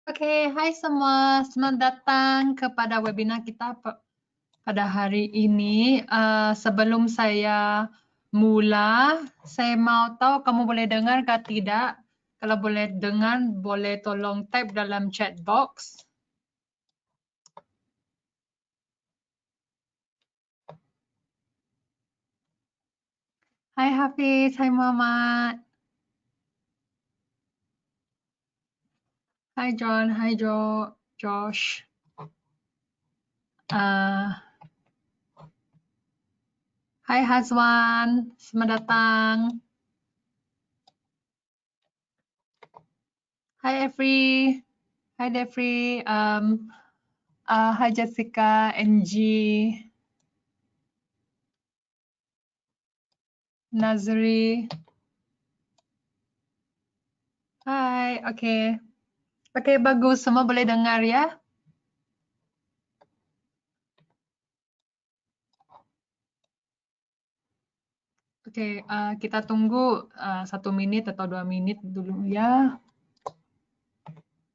Oke, hai semua. Selamat datang kepada webinar kita pada hari ini. Sebelum saya mula, saya mau tahu kamu boleh dengar atau tidak. Kalau boleh dengar, boleh tolong type dalam chat box. Hai Hafiz, hai Muhammad. Hai John, hai Josh. Hai Hazwan, selamat datang. Hai Every, hai Devri, hai Jessica, Angie, Nazri. Hai, oke. Oke, bagus. Semua boleh dengar ya? Oke, kita tunggu 1 menit atau 2 menit dulu ya.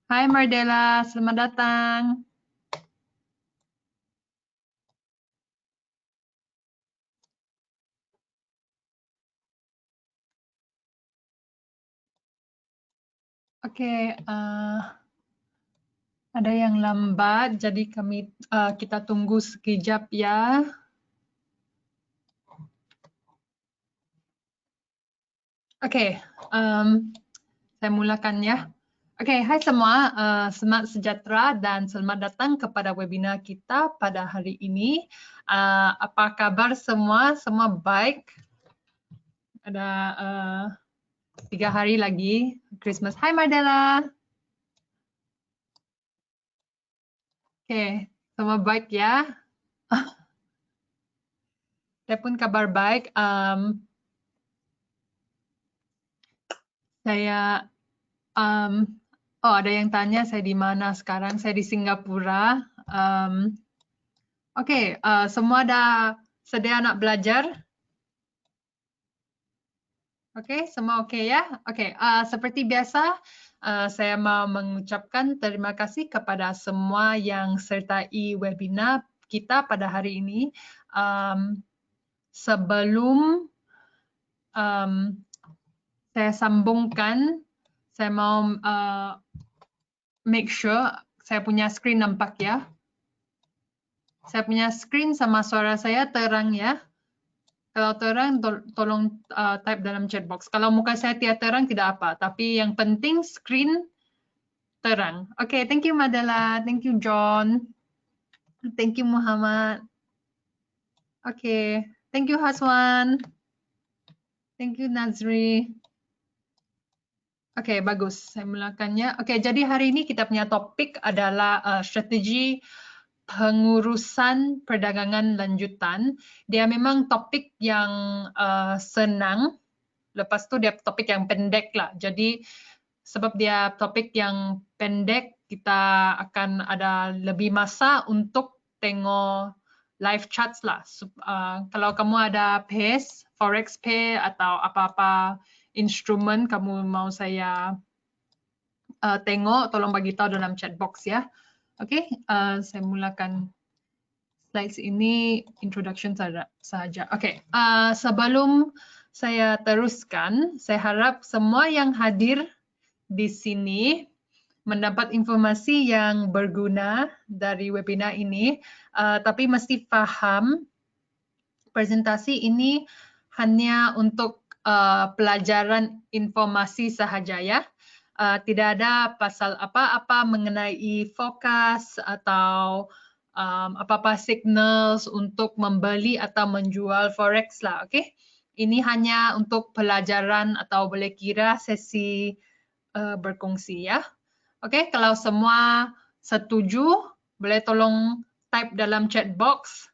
Hai Mardella, selamat datang. Oke, ada yang lambat, jadi kita tunggu sekejap ya. Oke, saya mulakan ya. Oke, hai semua, selamat sejahtera dan selamat datang kepada webinar kita pada hari ini. Apa kabar semua? Semua baik? Ada 3 hari lagi Christmas. Hai Mardella. Oke, semua baik ya. Saya pun kabar baik. Saya ada yang tanya saya di mana sekarang. Saya di Singapura. Oke, semua dah sedia nak belajar? Oke, semua oke ya? Oke, seperti biasa, saya mau mengucapkan terima kasih kepada semua yang sertai webinar kita pada hari ini. Sebelum saya sambungkan, saya mau make sure saya punya screen nampak ya. Saya punya screen sama suara saya terang ya. Kalau terang, tolong type dalam chat box. Kalau muka saya tidak terang, tidak apa. Tapi yang penting screen terang. Oke, thank you Madela. Thank you John. Thank you Muhammad. Oke, thank you Haswan. Thank you Nazri. Oke, bagus. Saya mulakannya. Oke, jadi hari ini kita punya topik adalah strategi pengurusan perdagangan lanjutan. Dia memang topik yang senang. Lepas tu dia topik yang pendek lah. Jadi sebab dia topik yang pendek, kita akan ada lebih masa untuk tengok live charts lah. Kalau kamu ada pace, forex pair atau apa-apa instrumen kamu mau saya tengok, tolong bagi tahu dalam chat box ya. Oke, saya mulakan slides ini introduction saja. Oke, sebelum saya teruskan, saya harap semua yang hadir di sini mendapat informasi yang berguna dari webinar ini, tapi mesti paham presentasi ini hanya untuk pelajaran informasi sahaja ya. Tidak ada pasal apa-apa mengenai fokus atau apa-apa signals untuk membeli atau menjual forex lah, oke? Ini hanya untuk pelajaran atau boleh kira sesi berkongsi ya. Oke, kalau semua setuju, boleh tolong type dalam chat box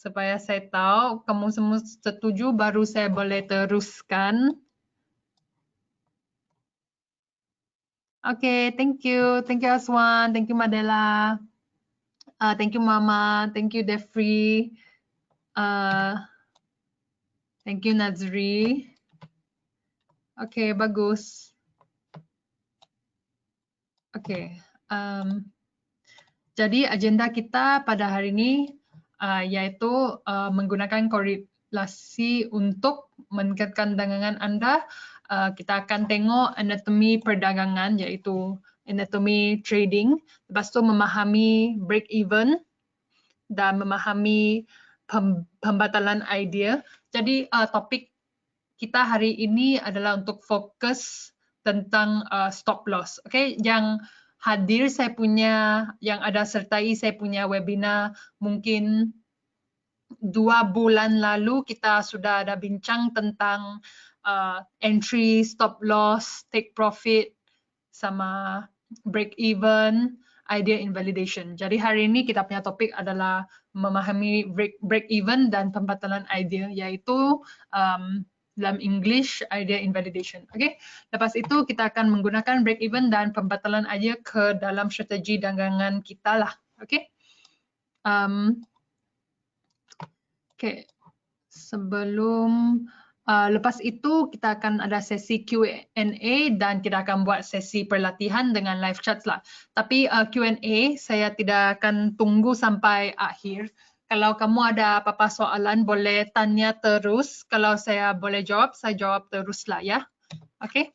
supaya saya tahu kamu semua setuju baru saya boleh teruskan. Oke, thank you. Thank you Aswan, thank you Madela. Thank you Mama, thank you Defri. Thank you Nazri. Oke, bagus. Oke. Jadi agenda kita pada hari ini yaitu menggunakan korelasi untuk meningkatkan dagangan Anda. Kita akan tengok anatomi perdagangan yaitu anatomi trading. Lepas tu memahami break even dan memahami pembatalan idea. Jadi topik kita hari ini adalah untuk fokus tentang stop loss. Okay, yang hadir saya punya, yang ada sertai saya punya webinar mungkin 2 bulan lalu kita sudah ada bincang tentang entry, stop loss, take profit, sama break even, idea invalidation. Jadi hari ini kita punya topik adalah memahami break even dan pembatalan idea, yaitu dalam English idea invalidation. Okay. Lepas itu kita akan menggunakan break even dan pembatalan idea ke dalam strategi dagangan kita lah. Okay. Okay. Sebelum lepas itu kita akan ada sesi Q&A dan kita akan buat sesi perlatihan dengan live chat lah. Tapi Q&A saya tidak akan tunggu sampai akhir. Kalau kamu ada apa-apa soalan boleh tanya terus. Kalau saya boleh jawab, saya jawab terus lah ya. Okay?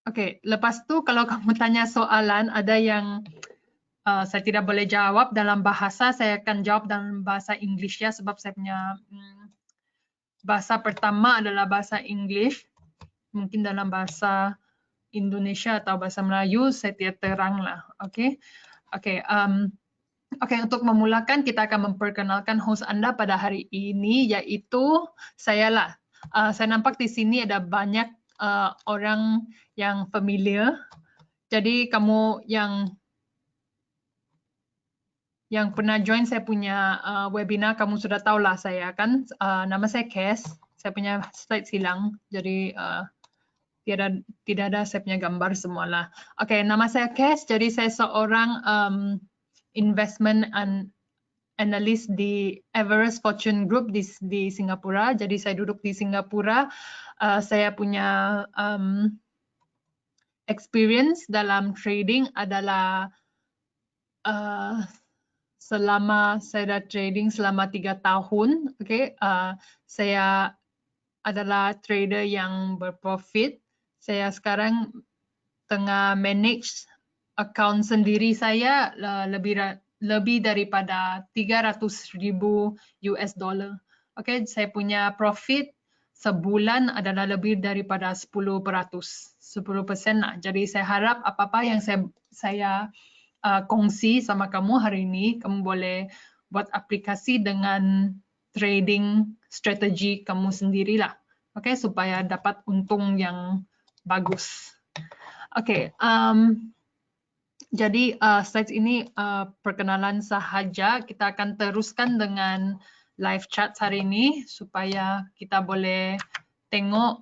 Okay, lepas tu kalau kamu tanya soalan ada yang saya tidak boleh jawab dalam bahasa, saya akan jawab dalam bahasa English ya sebab saya punya bahasa pertama adalah bahasa English. Mungkin dalam bahasa Indonesia atau bahasa Melayu saya tidak terang lah. Okay. Okay. Okay, untuk memulakan kita akan memperkenalkan host Anda pada hari ini yaitu saya lah. Saya nampak di sini ada banyak orang yang familiar. Jadi kamu yang pernah join saya punya webinar, kamu sudah tahu lah saya kan. Nama saya Kes, saya punya slide hilang, jadi tidak ada saya punya gambar semualah. Oke, nama saya Kes, jadi saya seorang investment analyst di Everest Fortune Group di Singapura. Jadi saya duduk di Singapura. Saya punya experience dalam trading adalah selama saya dah trading selama 3 tahun. Okay, saya adalah trader yang berprofit. Saya sekarang tengah manage account sendiri saya lebih daripada 300,000 US dollar. Okay, saya punya profit sebulan adalah lebih daripada 10%. 10% lah. Jadi saya harap apa-apa yang saya kongsi sama kamu hari ini, kamu boleh buat aplikasi dengan trading strategi kamu sendirilah. Okay, supaya dapat untung yang bagus. Okay, jadi slides ini perkenalan sahaja. Kita akan teruskan dengan live chat hari ini supaya kita boleh tengok,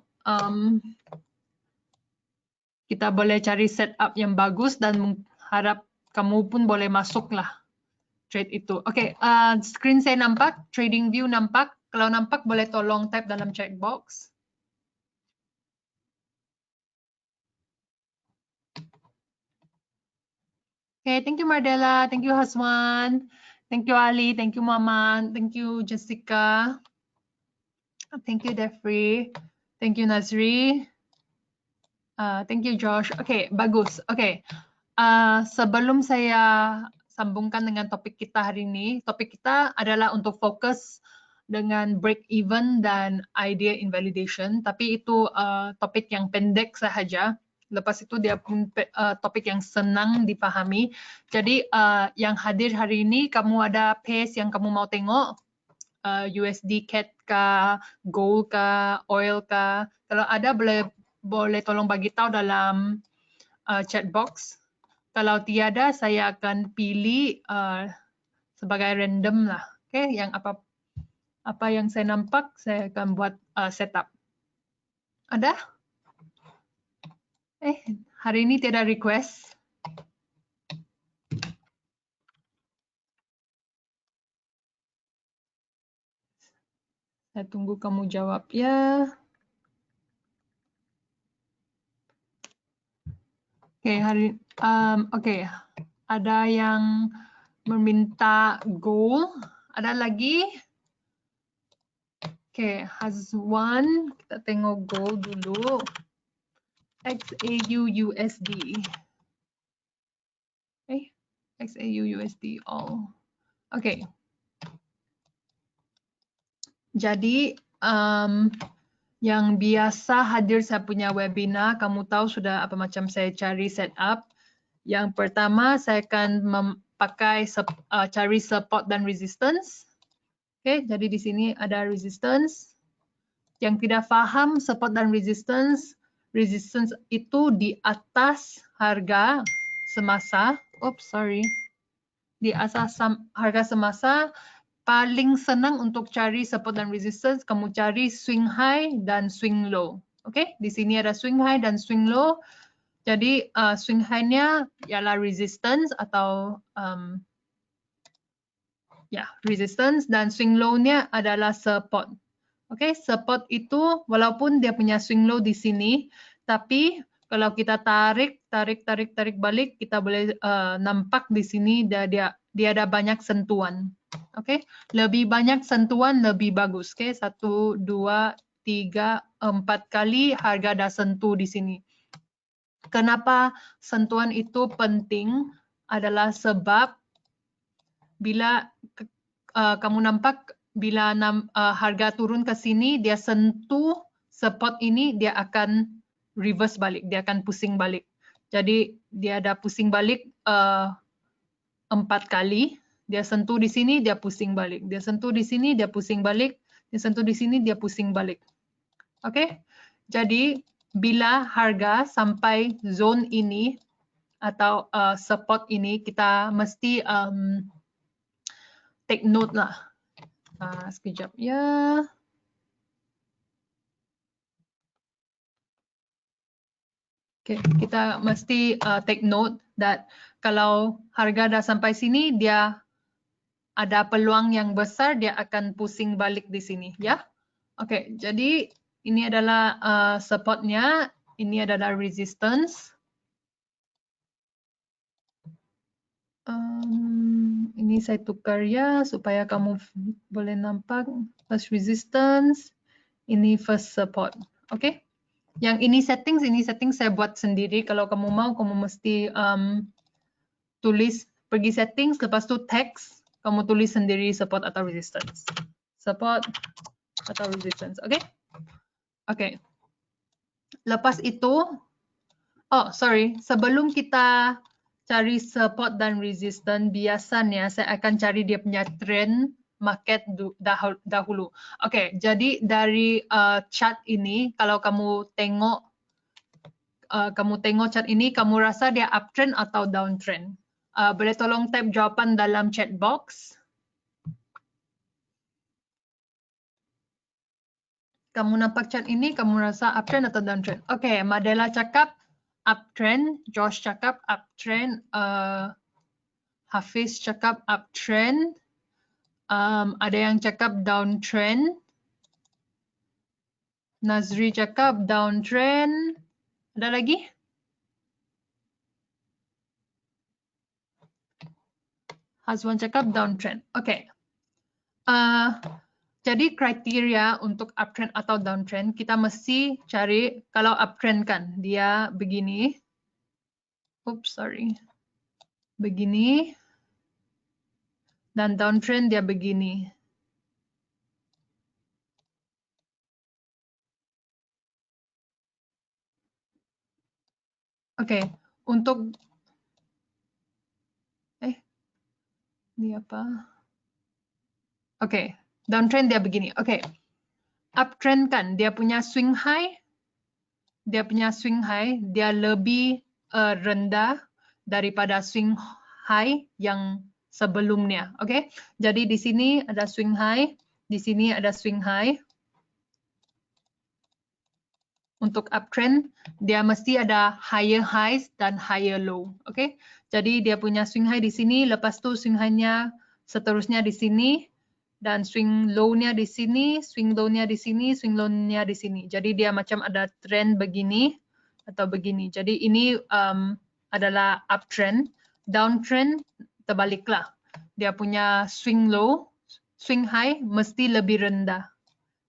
kita boleh cari setup yang bagus dan harap kamu pun boleh masuklah trade itu. Okay, screen saya nampak, trading view nampak. Kalau nampak boleh tolong type dalam chat box. Okay, thank you Mardella, thank you Haswan, thank you Ali, thank you Maman, thank you Jessica, thank you Defri, thank you Nazri, thank you Josh. Okay, bagus. Okay, sebelum saya sambungkan dengan topik kita hari ini, topik kita adalah untuk fokus dengan break even dan idea invalidation, tapi itu topik yang pendek sahaja. Lepas itu dia pun topik yang senang dipahami. Jadi yang hadir hari ini, kamu ada pace yang kamu mau tengok, USD CAD kah, gold kah, oil kah. Kalau ada boleh tolong bagi tahu dalam chat box. Kalau tiada, saya akan pilih sebagai random lah. Okay, yang apa yang saya nampak, saya akan buat setup. Ada? Hari ini tidak request. Saya tunggu kamu jawab ya. Oke, ada yang meminta goal, ada lagi. Oke, Hazwan, kita tengok goal dulu. XAU USD. XAU USD all. Oke. Jadi yang biasa hadir saya punya webinar, kamu tahu sudah apa macam saya cari setup. Yang pertama saya akan memakai cari support dan resistance. Oke, jadi di sini ada resistance. Yang tidak paham support dan resistance itu di atas harga semasa. Oops, sorry. Di atas harga semasa. Paling senang untuk cari support dan resistance, kamu cari swing high dan swing low. Oke, di sini ada swing high dan swing low. Jadi swing high-nya ialah resistance atau resistance, dan swing low-nya adalah support. Oke, support itu walaupun dia punya swing low di sini, tapi kalau kita tarik balik, kita boleh nampak di sini dia ada banyak sentuhan. Oke, lebih banyak sentuhan lebih bagus. Oke, 1, 2, 3, 4 kali harga dah sentuh di sini. Kenapa sentuhan itu penting? Adalah sebab bila kamu nampak bila harga turun ke sini, dia sentuh support ini, dia akan reverse balik, dia akan pusing balik. Jadi dia ada pusing balik 4 kali. Dia sentuh di sini, dia pusing balik. Dia sentuh di sini, dia pusing balik. Dia sentuh di sini, dia pusing balik. Oke? Jadi, bila harga sampai zone ini atau support ini, kita mesti take note lah. Sekejap ya. Oke, kita mesti take note that kalau harga dah sampai sini, dia ada peluang yang besar dia akan pusing balik di sini, ya. Oke, jadi ini adalah supportnya, ini adalah resistance. Ini saya tukar ya supaya kamu boleh nampak. First resistance, ini first support. Oke, yang ini settings saya buat sendiri. Kalau kamu mau, kamu mesti tulis, pergi settings, lepas tu text, kamu tulis sendiri support atau resistance. Support atau resistance, oke? Oke. Lepas itu, sebelum kita cari support dan resistance, biasanya saya akan cari dia punya trend market dahulu. Oke, jadi dari chart ini, kalau kamu tengok chart ini, kamu rasa dia uptrend atau downtrend? Boleh tolong type jawapan dalam chat box. Kamu nampak chart ini, kamu rasa uptrend atau downtrend? Oke, Madela cakap uptrend, Josh cakap uptrend, Hafiz cakap uptrend, ada yang cakap downtrend, Nazri cakap downtrend, ada lagi? Hazwan cakap downtrend. Oke. Jadi kriteria untuk uptrend atau downtrend, kita mesti cari, kalau uptrend kan, dia begini. Oops, sorry. Begini. Dan downtrend dia begini. Oke, untuk ini apa? Oke, downtrend dia begini. Oke. Uptrend kan dia punya swing high. Dia lebih rendah daripada swing high yang sebelumnya. Oke. Jadi di sini ada swing high, di sini ada swing high. Untuk uptrend, dia mesti ada higher highs dan higher low. Oke. Jadi dia punya swing high di sini, lepas tu swing high-nya seterusnya di sini, dan swing low-nya di sini, swing low-nya di sini, swing low-nya di sini. Jadi dia macam ada trend begini atau begini. Jadi ini adalah uptrend, downtrend terbaliklah. Dia punya swing low, swing high mesti lebih rendah.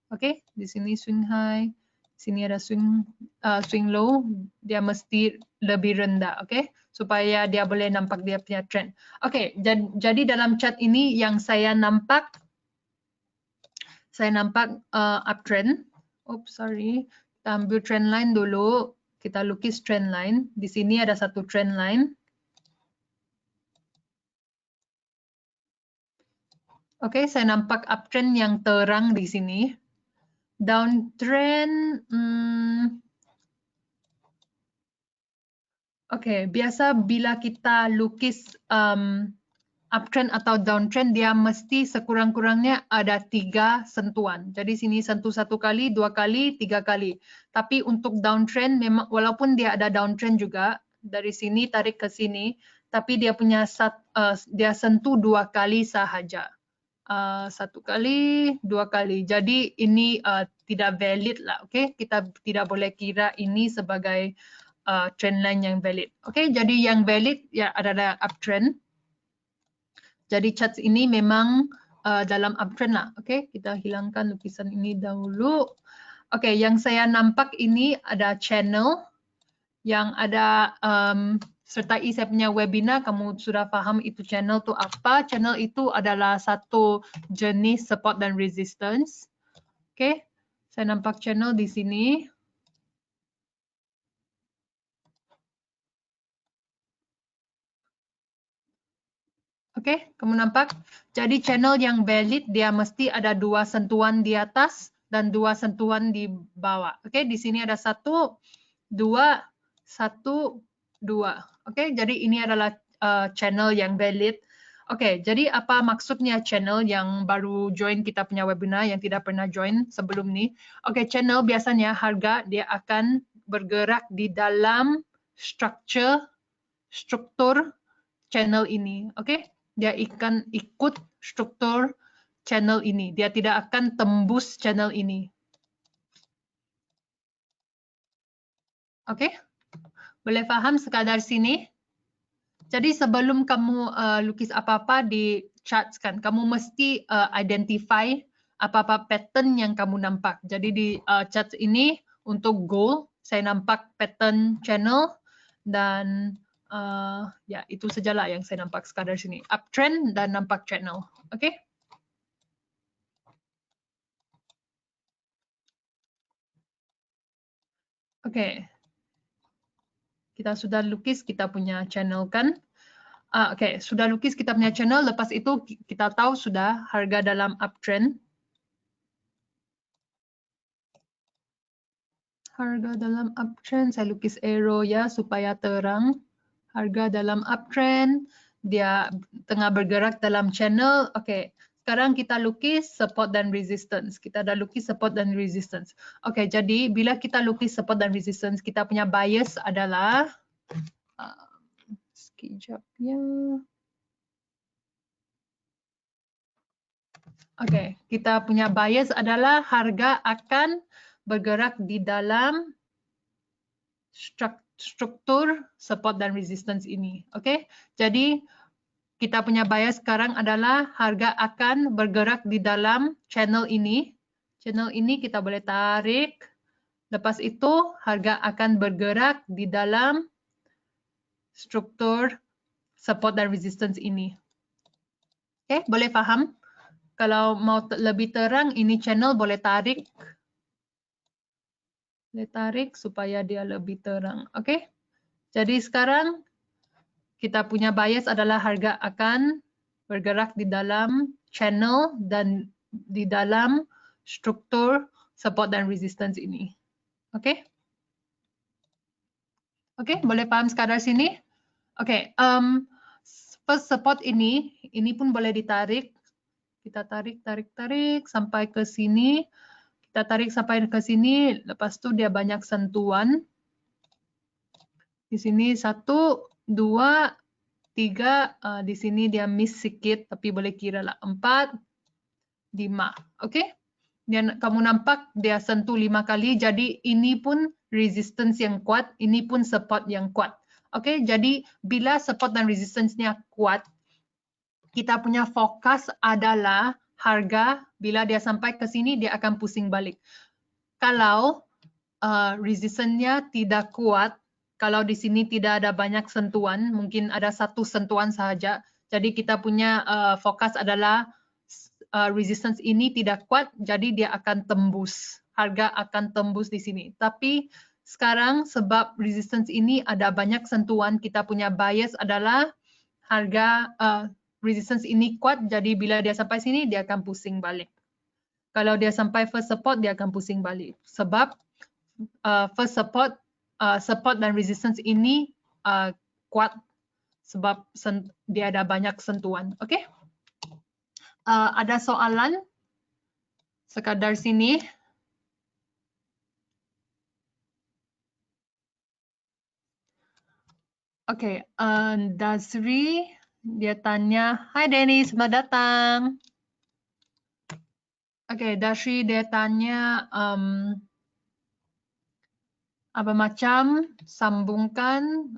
Oke, di sini swing high, sini ada swing low, dia mesti lebih rendah, oke? Supaya dia boleh nampak dia punya trend. Oke, jadi dalam chart ini yang saya nampak uptrend. Oops, sorry. Kita ambil trend line dulu. Kita lukis trend line. Di sini ada satu trend line. Oke, saya nampak uptrend yang terang di sini. Downtrend, oke, biasa bila kita lukis uptrend atau downtrend, dia mesti sekurang-kurangnya ada 3 sentuhan. Jadi sini sentuh 1 kali, 2 kali, 3 kali. Tapi untuk downtrend, memang walaupun dia ada downtrend juga, dari sini tarik ke sini, tapi dia punya dia sentuh 2 kali sahaja. 1 kali, 2 kali. Jadi ini tidak valid lah, oke? Kita tidak boleh kira ini sebagai trend line yang valid. Oke, jadi yang valid ya adalah uptrend. Jadi chart ini memang dalam uptrend lah, oke? Kita hilangkan lukisan ini dahulu. Oke, yang saya nampak ini ada channel yang ada sertai saya punya webinar, kamu sudah paham itu channel itu apa. Channel itu adalah satu jenis support dan resistance. Oke, saya nampak channel di sini. Oke, kamu nampak? Jadi channel yang valid dia mesti ada 2 sentuhan di atas dan 2 sentuhan di bawah. Oke, di sini ada 1, 2, 1, 2. Oke, jadi ini adalah channel yang valid. Oke, jadi apa maksudnya channel yang baru join kita punya webinar yang tidak pernah join sebelum ini? Oke, channel biasanya harga dia akan bergerak di dalam struktur channel ini. Oke, dia akan ikut struktur channel ini. Dia tidak akan tembus channel ini. Oke, boleh paham sekadar sini? Jadi sebelum kamu lukis apa-apa di charts kan, kamu mesti identify apa-apa pattern yang kamu nampak. Jadi di charts ini untuk gold, saya nampak pattern channel dan ya itu sajalah yang saya nampak sekadar sini. Uptrend dan nampak channel. Oke? Oke. Kita sudah lukis kita punya channel kan? Oke, sudah lukis kita punya channel. Lepas itu kita tahu sudah harga dalam uptrend. Harga dalam uptrend, saya lukis arrow ya supaya terang. Harga dalam uptrend, dia tengah bergerak dalam channel. Oke, sekarang kita lukis support dan resistance. Kita dah lukis support dan resistance. Oke, jadi bila kita lukis support dan resistance, kita punya bias adalah sekejap ya. Oke, kita punya bias adalah harga akan bergerak di dalam struktur support dan resistance ini. Oke, jadi kita punya bias sekarang adalah harga akan bergerak di dalam channel ini. Channel ini kita boleh tarik. Lepas itu harga akan bergerak di dalam struktur support dan resistance ini. Oke, boleh paham? Kalau mau lebih terang, ini channel boleh tarik. Boleh tarik supaya dia lebih terang. Oke, jadi sekarang kita punya bias adalah harga akan bergerak di dalam channel dan di dalam struktur support dan resistance ini. Oke? Oke, boleh paham sekadar sini? Oke, first support ini pun boleh ditarik. Kita tarik sampai ke sini. Kita tarik sampai ke sini, lepas itu dia banyak sentuhan. Di sini 1, 2, 3, di sini dia miss sedikit, tapi boleh kira lah 4, 5. Oke? Dan kamu nampak dia sentuh 5 kali, jadi ini pun resistance yang kuat, ini pun support yang kuat. Oke, jadi bila support dan resistance-nya kuat, kita punya fokus adalah harga bila dia sampai ke sini dia akan pusing balik. Kalau resistance-nya tidak kuat, kalau di sini tidak ada banyak sentuhan, mungkin ada satu sentuhan saja. Jadi kita punya fokus adalah resistance ini tidak kuat, jadi dia akan tembus. Harga akan tembus di sini. Tapi sekarang sebab resistance ini ada banyak sentuhan, kita punya bias adalah harga resistance ini kuat, jadi bila dia sampai sini dia akan pusing balik. Kalau dia sampai first support dia akan pusing balik. Sebab first support dan resistance ini kuat sebab dia ada banyak sentuhan. Oke? Ada soalan sekadar sini? Oke, Dasri dia tanya, Hai Denny, selamat datang. Oke, Dasri dia tanya apa macam sambungkan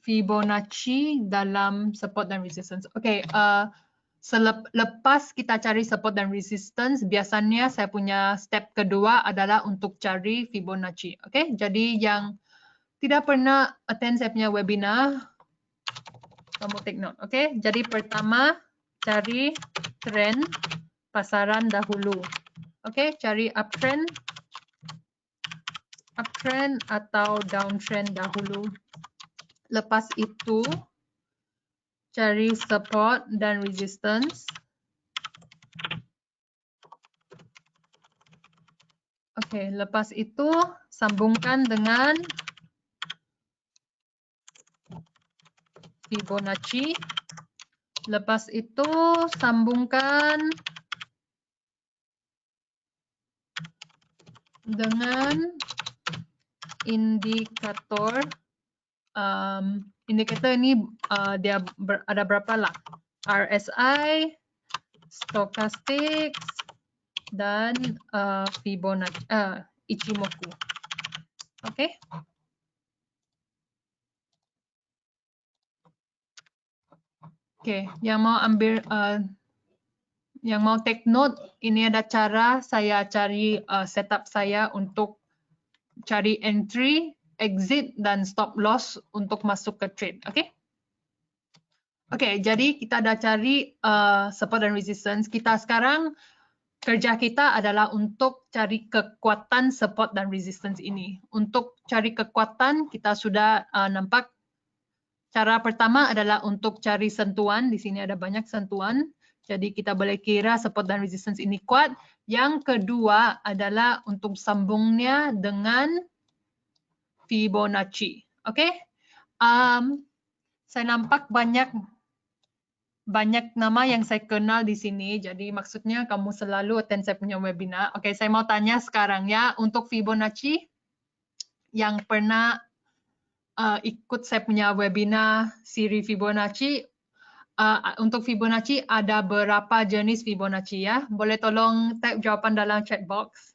Fibonacci dalam support dan resistance. Oke, selepas kita cari support dan resistance, biasanya saya punya step kedua adalah untuk cari Fibonacci. Oke, jadi yang tidak pernah attend saya punya webinar, kamu take note. Oke, jadi pertama cari trend pasaran dahulu. Oke, cari uptrend atau downtrend dahulu. Lepas itu cari support dan resistance. Oke, lepas itu sambungkan dengan Fibonacci. Lepas itu sambungkan dengan indikator. Indikator ini dia ada berapa lah? RSI, stochastic, dan Fibonacci, Ichimoku. Oke. Oke, yang mau ambil, yang mau take note, ini ada cara saya cari setup saya untuk cari entry, exit, dan stop loss untuk masuk ke trade. Oke? Oke, jadi kita ada cari support dan resistance. Kita sekarang kerja kita adalah untuk cari kekuatan support dan resistance ini. Untuk cari kekuatan, kita sudah nampak cara pertama adalah untuk cari sentuhan. Di sini ada banyak sentuhan. Jadi kita boleh kira support dan resistance ini kuat. Yang kedua adalah untuk sambungnya dengan Fibonacci. Oke? Saya nampak banyak nama yang saya kenal di sini. Jadi maksudnya kamu selalu attend saya punya webinar. Oke, saya mau tanya sekarang ya. Untuk Fibonacci, yang pernah ikut saya punya webinar siri Fibonacci, untuk Fibonacci ada berapa jenis Fibonacci ya? Boleh tolong type jawapan dalam chat box.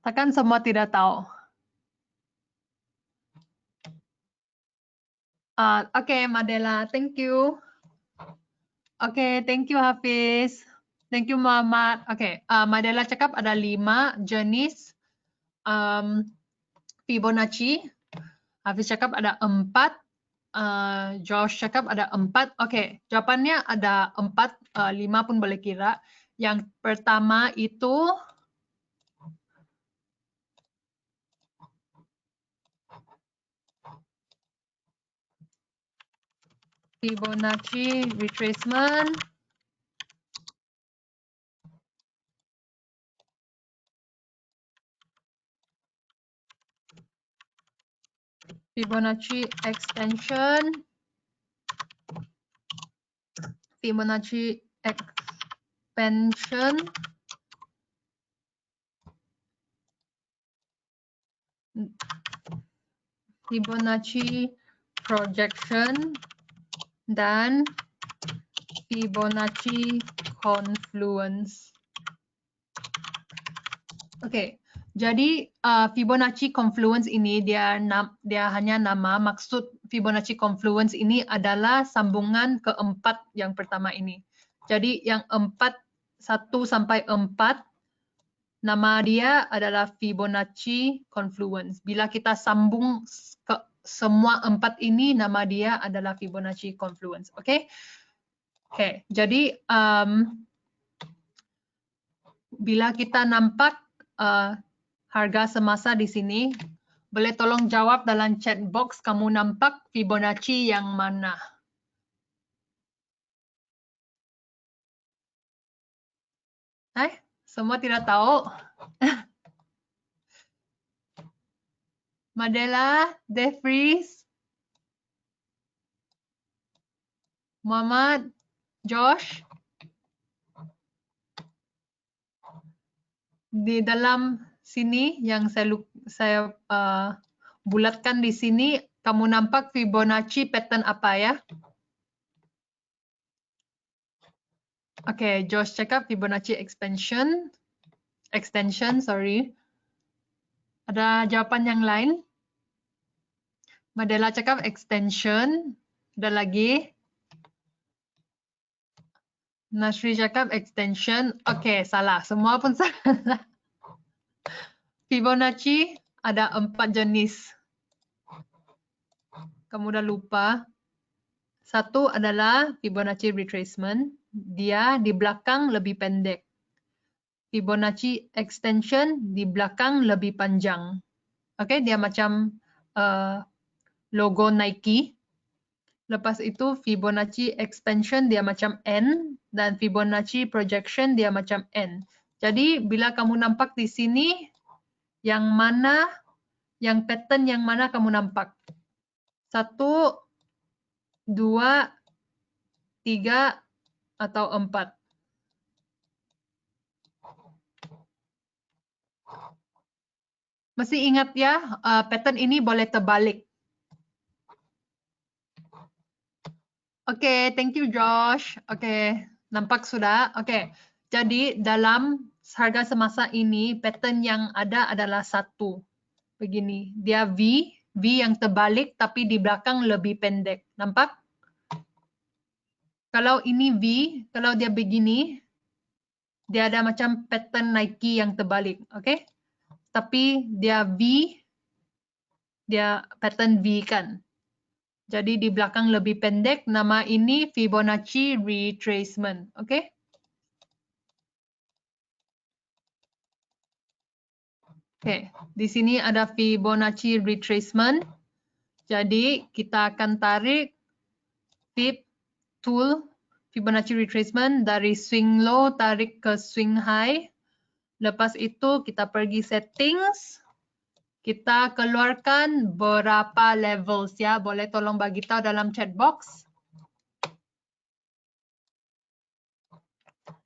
Takkan semua tidak tahu. Oke, Madela, thank you. Oke, thank you Hafiz. Thank you Muhammad. Oke, Madela cakap ada 5 jenis Fibonacci. Hafiz cakap ada 4. Josh cakap ada 4. Oke, jawapannya ada 4. 5 pun boleh kira. Yang pertama itu Fibonacci retracement. Fibonacci extension. Fibonacci expansion. Fibonacci projection dan Fibonacci confluence. Oke, jadi Fibonacci confluence ini dia hanya nama. Maksud Fibonacci confluence ini adalah sambungan keempat yang pertama ini. Jadi yang 1 sampai 4 nama dia adalah Fibonacci confluence. Bila kita sambung ke semua 4 ini, nama dia adalah Fibonacci confluence. Oke? Oke, jadi bila kita nampak harga semasa di sini, boleh tolong jawab dalam chat box kamu nampak Fibonacci yang mana? Semua tidak tahu? Madela, Devries, Muhammad, Josh. Di dalam sini yang saya bulatkan di sini, kamu nampak Fibonacci pattern apa ya? Oke, Josh cakap Fibonacci extension, sorry. Ada jawapan yang lain? Madela cakap extension. Ada lagi? Nasri cakap extension. Oke, salah. Semua pun salah. Fibonacci ada 4 jenis. Kamu dah lupa. Satu adalah Fibonacci retracement. Dia di belakang lebih pendek. Fibonacci extension di belakang lebih panjang. Oke, dia macam logo Nike. Lepas itu Fibonacci expansion dia macam N dan Fibonacci projection dia macam N. Jadi bila kamu nampak di sini yang mana, yang pattern yang mana kamu nampak? 1, 2, 3 atau 4? Mesti ingat ya, pattern ini boleh terbalik. Oke, thank you Josh. Oke, nampak sudah? Oke, jadi dalam harga semasa ini, pattern yang ada adalah 1. Begini, dia V yang terbalik tapi di belakang lebih pendek. Nampak? Kalau ini V, kalau dia begini, dia ada macam pattern Nike yang terbalik. Oke? Tapi dia V, dia pattern V kan. Jadi di belakang lebih pendek, nama ini Fibonacci retracement. Oke? Oke, di sini ada Fibonacci retracement. Jadi kita akan tarik Fib tool Fibonacci retracement dari swing low tarik ke swing high. Lepas itu kita pergi settings. Kita keluarkan berapa levels ya. Boleh tolong bagi tahu dalam chat box.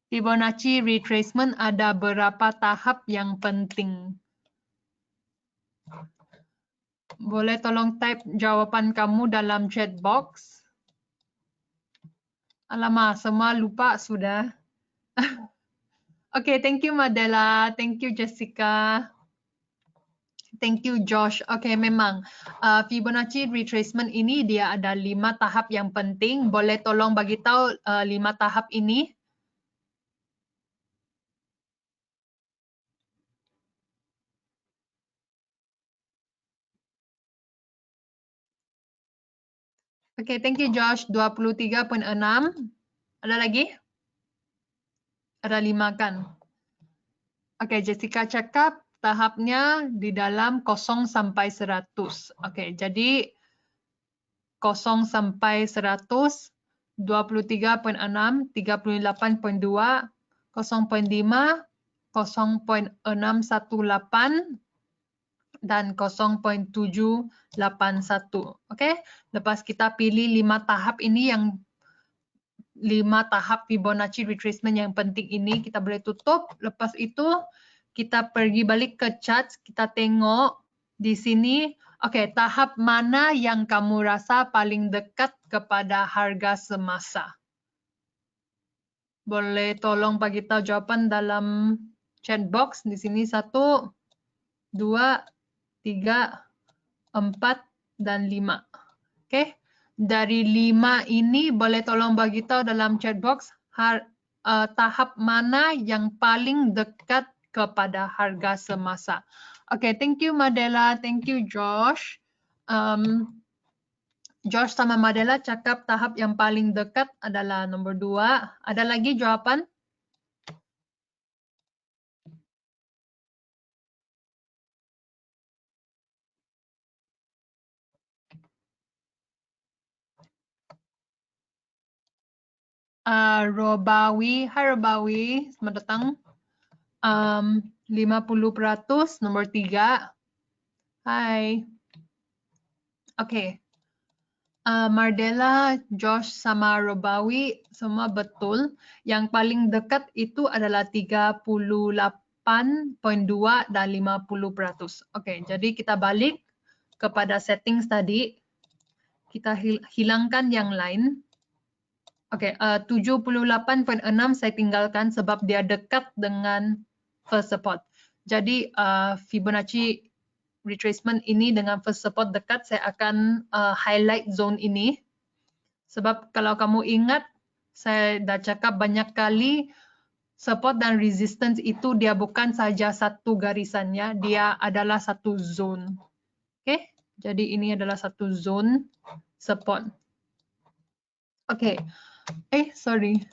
Fibonacci retracement ada berapa tahap yang penting? Boleh tolong type jawapan kamu dalam chat box. Alamak, semua lupa sudah. Okay, thank you Madela. Thank you Jessica. Thank you Josh. Okay, memang Fibonacci retracement ini dia ada 5 tahap yang penting. Boleh tolong bagi tahu 5 tahap ini? Okay, thank you Josh. 23.6. Ada lagi? Ada 5 kan? Okay, Jessica cakap tahapnya di dalam 0 sampai 100. Okay, jadi 0 sampai 100, 23.6, 38.2, 0.5, 0.618, dan 0.781. Oke, lepas kita pilih 5 tahap ini yang 5 tahap Fibonacci retracement yang penting ini kita boleh tutup. Lepas itu kita pergi balik ke chart, kita tengok di sini. Oke, tahap mana yang kamu rasa paling dekat kepada harga semasa? Boleh tolong bagi tahu jawapan dalam chat box di sini 1, 2, 3, 4, dan 5. Oke, dari 5 ini boleh tolong bagi tahu dalam chat box tahap mana yang paling dekat kepada harga semasa. Oke, thank you Madela, thank you Josh. Josh sama Madela cakap tahap yang paling dekat adalah nomor 2. Ada lagi jawapan? Robawi, hai Robawi, selamat datang. 50% nomor 3. Hai. Oke. Mardela, Josh, sama Robawi semua betul. Yang paling dekat itu adalah 38.2 dan 50%. Oke, jadi kita balik kepada settings tadi. Kita hilangkan yang lain. Oke, 78.6 saya tinggalkan sebab dia dekat dengan first support. Jadi Fibonacci retracement ini dengan first support dekat, saya akan highlight zone ini. Sebab kalau kamu ingat, saya dah cakap banyak kali support dan resistance itu dia bukan saja satu garisannya, dia adalah satu zone. Oke, jadi ini adalah satu zone support. Oke. Sorry.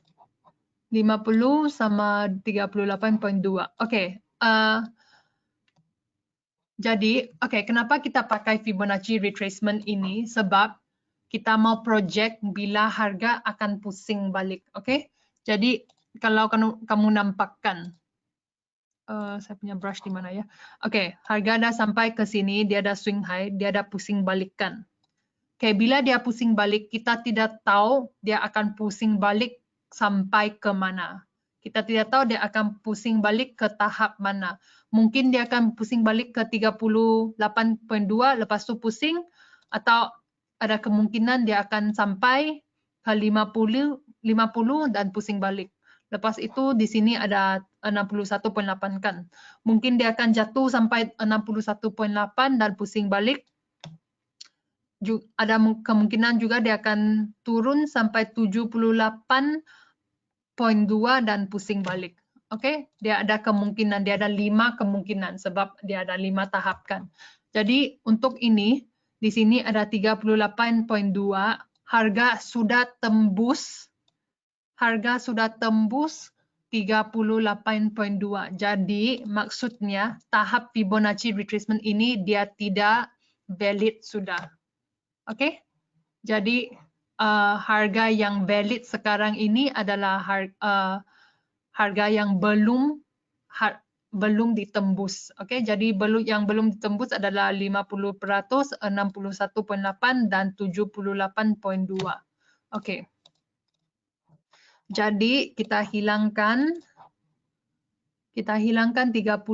50 sama 38.2. Oke. Jadi, kenapa kita pakai Fibonacci retracement ini? Sebab kita mau project bila harga akan pusing balik. Oke. Jadi, kalau kamu nampakkan, saya punya brush di mana ya? Oke, harga dah sampai ke sini, dia ada swing high, dia ada pusing balikkan. Oke, bila dia pusing balik, kita tidak tahu dia akan pusing balik sampai ke mana. Kita tidak tahu dia akan pusing balik ke tahap mana. Mungkin dia akan pusing balik ke 38.2, lepas tu pusing, atau ada kemungkinan dia akan sampai ke 50 dan pusing balik. Lepas itu di sini ada 61.8 kan. Mungkin dia akan jatuh sampai 61.8 dan pusing balik. Ada kemungkinan juga dia akan turun sampai 78.2 dan pusing balik. Oke, dia ada kemungkinan, dia ada 5 kemungkinan sebab dia ada 5 tahap kan. Jadi untuk ini di sini ada 38.2, harga sudah tembus 38.2. Jadi maksudnya tahap Fibonacci retracement ini dia tidak valid sudah. Oke, jadi harga yang valid sekarang ini adalah harga yang belum ditembus. Oke, jadi yang belum ditembus adalah 50%, 61.8 dan 78.2. Oke. Jadi kita hilangkan 38.2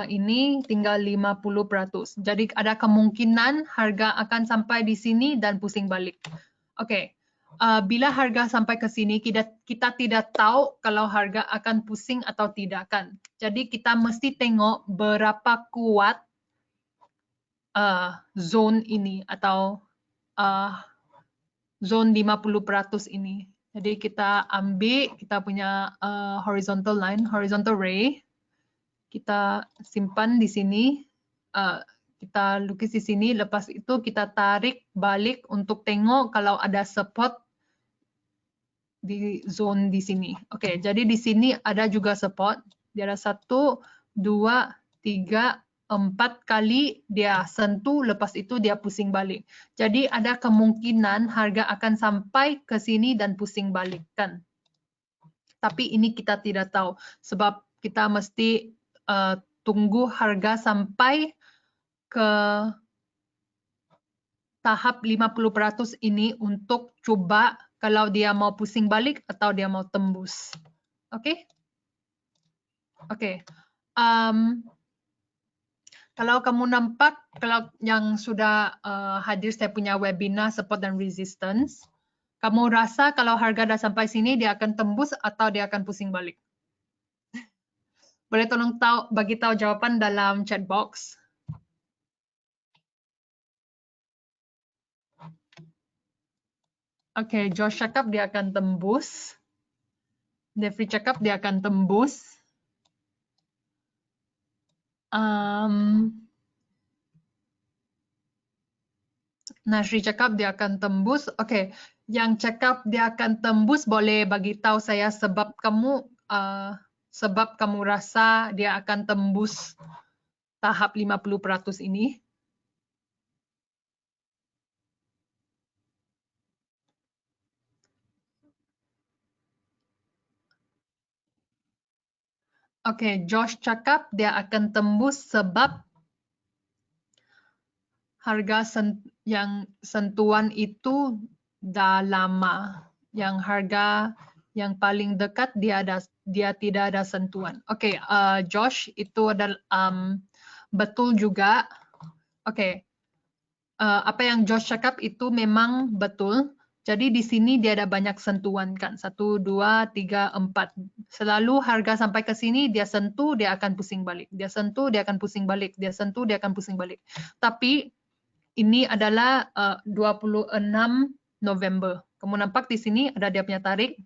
ini, tinggal 50%. Jadi ada kemungkinan harga akan sampai di sini dan pusing balik. Oke, bila harga sampai ke sini, kita tidak tahu kalau harga akan pusing atau tidak kan. Jadi kita mesti tengok berapa kuat zone ini atau zone 50% ini. Jadi kita ambil kita punya horizontal line, horizontal ray. Kita simpan di sini. Kita lukis di sini. Lepas itu kita tarik balik untuk tengok kalau ada support di zone di sini. Oke, jadi di sini ada juga support. Dia ada 1, 2, 3, 4 kali dia sentuh, lepas itu dia pusing balik. Jadi ada kemungkinan harga akan sampai ke sini dan pusing balik kan. Tapi ini kita tidak tahu sebab kita mesti tunggu harga sampai ke tahap 50% ini untuk coba kalau dia mau pusing balik atau dia mau tembus. Oke? Oke. Kalau kamu nampak, kalau yang sudah hadir saya punya webinar support dan resistance, kamu rasa kalau harga dah sampai sini dia akan tembus atau dia akan pusing balik? Boleh tolong bagi tahu jawapan dalam chat box. Oke, Josh cakap dia akan tembus. Devri cakap dia akan tembus. Nasri cakap dia akan tembus. Oke, yang cakap dia akan tembus boleh bagi tahu saya sebab kamu rasa dia akan tembus tahap 50% ini. Oke, Josh cakap dia akan tembus sebab harga yang sentuhan itu dah lama. Yang harga yang paling dekat dia tidak ada sentuhan. Oke, Josh itu adalah betul juga. Oke, apa yang Josh cakap itu memang betul. Jadi di sini dia ada banyak sentuhan kan. 1, 2, 3, 4. Selalu harga sampai ke sini dia sentuh, dia akan pusing balik. Dia sentuh, dia akan pusing balik. Dia sentuh, dia akan pusing balik. Tapi ini adalah 26 November. Kamu nampak di sini ada dia punya tarik.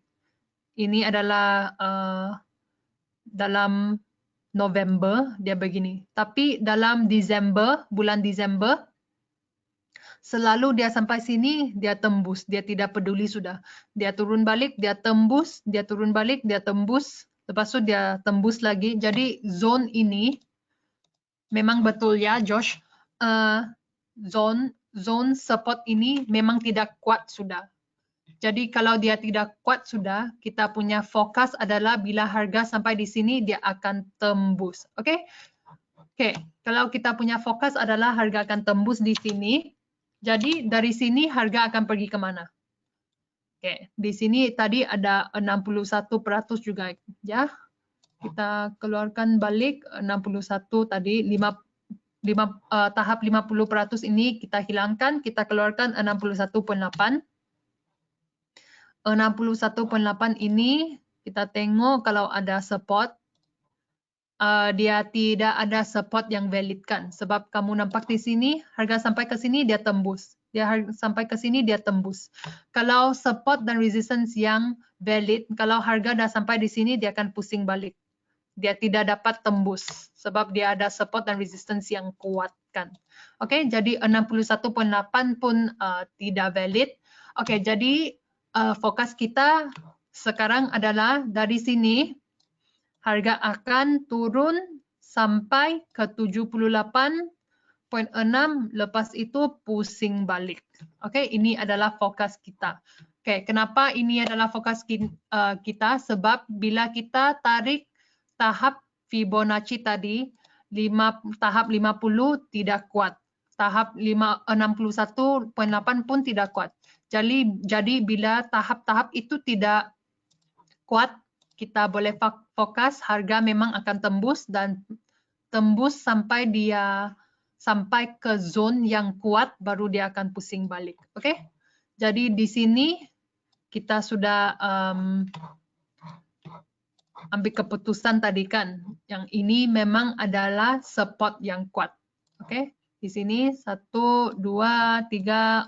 Ini adalah dalam November dia begini. Tapi dalam Desember, bulan Desember, selalu dia sampai sini, dia tembus. Dia tidak peduli sudah. Dia turun balik, dia tembus, dia turun balik, dia tembus. Lepas itu dia tembus lagi. Jadi zone ini memang betul ya, Josh. Zone support ini memang tidak kuat sudah. Jadi kalau dia tidak kuat sudah, kita punya fokus adalah bila harga sampai di sini, dia akan tembus. Oke? Oke, kalau kita punya fokus adalah harga akan tembus di sini. Jadi dari sini harga akan pergi kemana? Oke, di sini tadi ada 61% juga ya. Kita keluarkan balik 61 tadi, tahap 50% ini kita hilangkan, kita keluarkan 61.8. 61.8 ini kita tengok kalau ada support. Dia tidak ada support yang valid kan. Sebab kamu nampak di sini, harga sampai ke sini dia tembus. Sampai ke sini dia tembus. Kalau support dan resistance yang valid, kalau harga dah sampai di sini dia akan pusing balik. Dia tidak dapat tembus. Sebab dia ada support dan resistance yang kuat kan. Oke, jadi 61.8 pun tidak valid. Oke, jadi fokus kita sekarang adalah dari sini harga akan turun sampai ke 78.6, lepas itu pusing balik. Oke, ini adalah fokus kita. Oke, kenapa ini adalah fokus kita? Sebab bila kita tarik tahap Fibonacci tadi, tahap 50 tidak kuat. Tahap 61.8 pun tidak kuat. Jadi bila tahap-tahap itu tidak kuat, kita boleh fokus harga memang akan tembus dan tembus sampai ke zone yang kuat baru dia akan pusing balik. Oke? Jadi di sini kita sudah ambil keputusan tadi kan. Yang ini memang adalah support yang kuat. Oke? Di sini 1, 2, 3, 4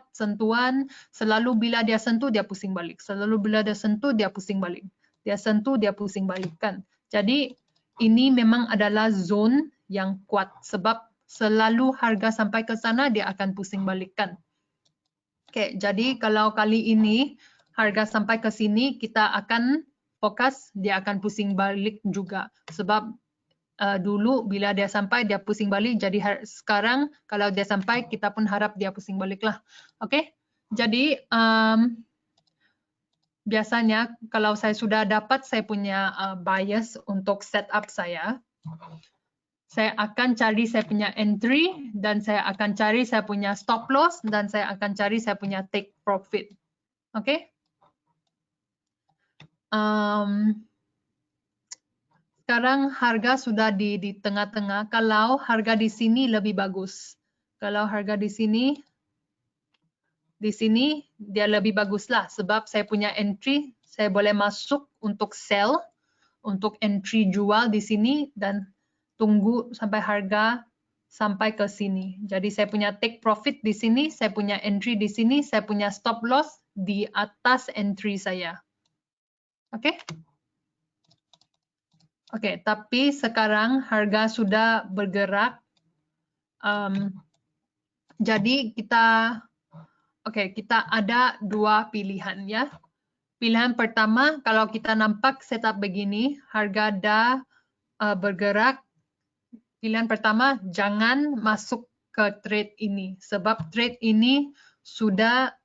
sentuhan. Selalu bila dia sentuh dia pusing balik. Selalu bila dia sentuh dia pusing balik. Dia sentuh, dia pusing balikan. Jadi ini memang adalah zone yang kuat sebab selalu harga sampai ke sana dia akan pusing balikan. Oke, jadi kalau kali ini harga sampai ke sini kita akan fokus dia akan pusing balik juga sebab dulu bila dia sampai dia pusing balik jadi sekarang kalau dia sampai kita pun harap dia pusing balik lah. Oke, jadi biasanya kalau saya sudah dapat saya punya bias untuk setup saya akan cari saya punya entry dan saya akan cari saya punya stop loss dan saya akan cari saya punya take profit. Oke? Sekarang harga sudah di tengah-tengah. Kalau harga di sini lebih bagus. Kalau harga di sini dia lebih baguslah sebab saya punya entry, saya boleh masuk untuk sell untuk entry jual di sini dan tunggu sampai harga sampai ke sini. Jadi saya punya take profit di sini, saya punya entry di sini, saya punya stop loss di atas entry saya. Oke? Oke, tapi sekarang harga sudah bergerak. Jadi kita ada dua pilihan ya. Pilihan pertama, kalau kita nampak setup begini, harga dah bergerak. Pilihan pertama, jangan masuk ke trade ini. Sebab trade ini sudah,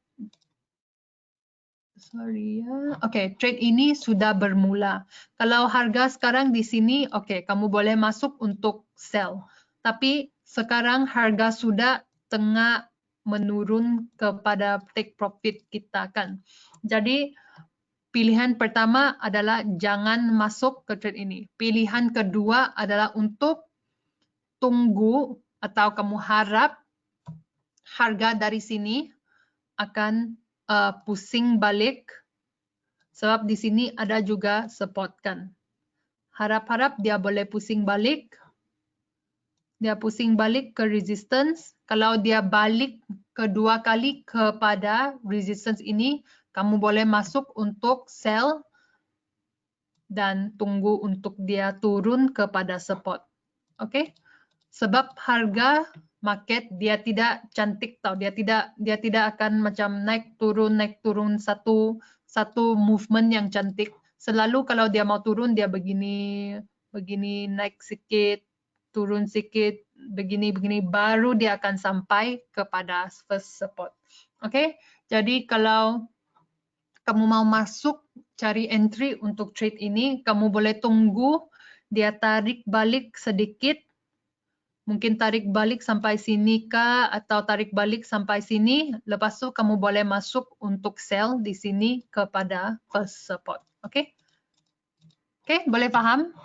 trade ini sudah bermula. Kalau harga sekarang di sini, kamu boleh masuk untuk sell. Tapi sekarang harga sudah tengah menurun kepada take profit kita kan. Jadi pilihan pertama adalah jangan masuk ke trade ini. Pilihan kedua adalah untuk tunggu atau kamu harap harga dari sini akan pusing balik sebab di sini ada juga support kan. Harap-harap dia boleh pusing balik. Dia pusing balik ke resistance. Kalau dia balik kedua kali kepada resistance ini, kamu boleh masuk untuk sell dan tunggu untuk dia turun kepada support. Oke? Sebab harga market dia tidak cantik tau. Dia tidak akan macam naik turun satu movement yang cantik. Selalu kalau dia mau turun dia begini naik sedikit, turun sedikit, begini baru dia akan sampai kepada first support. Oke? Jadi kalau kamu mau masuk cari entry untuk trade ini, kamu boleh tunggu dia tarik balik sedikit. Mungkin tarik balik sampai sini kah atau tarik balik sampai sini. Lepas tu kamu boleh masuk untuk sell di sini kepada first support. Oke? Oke, boleh paham?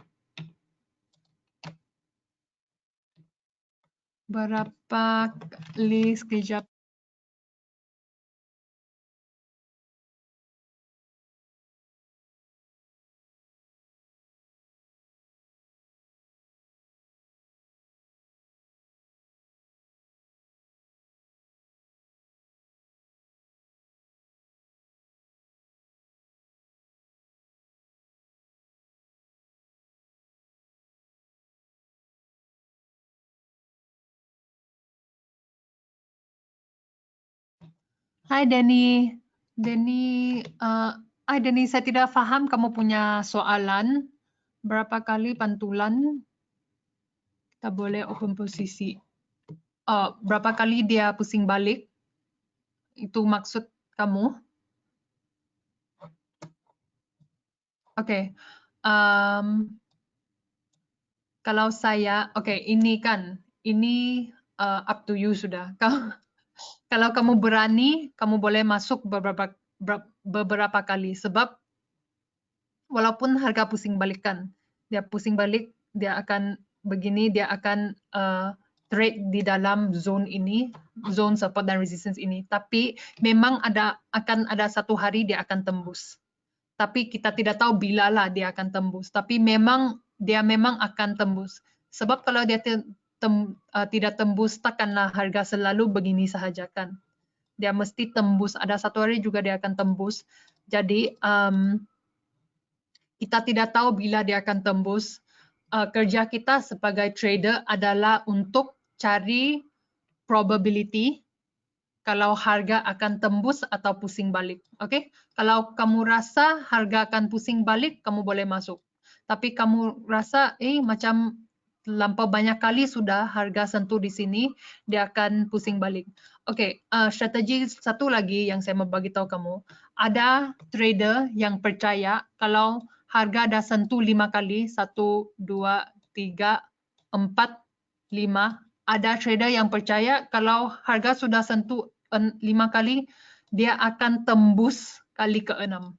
Berapa kali sekejap? Hai Denny. Denny, saya tidak paham kamu punya soalan. Berapa kali pantulan kita boleh open posisi? Berapa kali dia pusing balik? Itu maksud kamu? Oke. Kalau saya, ini kan, ini up to you sudah. Kalau kamu berani, kamu boleh masuk beberapa kali. Sebab walaupun harga pusing balik kan, dia pusing balik, dia akan begini, dia akan trade di dalam zone ini, zone support dan resistance ini. Tapi memang akan ada satu hari dia akan tembus. Tapi kita tidak tahu bila lah dia akan tembus. Tapi dia memang akan tembus. Sebab kalau dia tidak tembus, takkanlah harga selalu begini sahaja kan. Dia mesti tembus. Ada satu hari juga dia akan tembus. Jadi kita tidak tahu bila dia akan tembus. Kerja kita sebagai trader adalah untuk cari probability kalau harga akan tembus atau pusing balik. Oke? Kalau kamu rasa harga akan pusing balik, kamu boleh masuk. Tapi kamu rasa macam lampau banyak kali sudah harga sentuh di sini, dia akan pusing balik. Oke, strategi satu lagi yang saya mau bagi tahu kamu. Ada trader yang percaya kalau harga dah sentuh 5 kali, 1, 2, 3, 4, 5. Ada trader yang percaya kalau harga sudah sentuh 5 kali, dia akan tembus kali ke-6.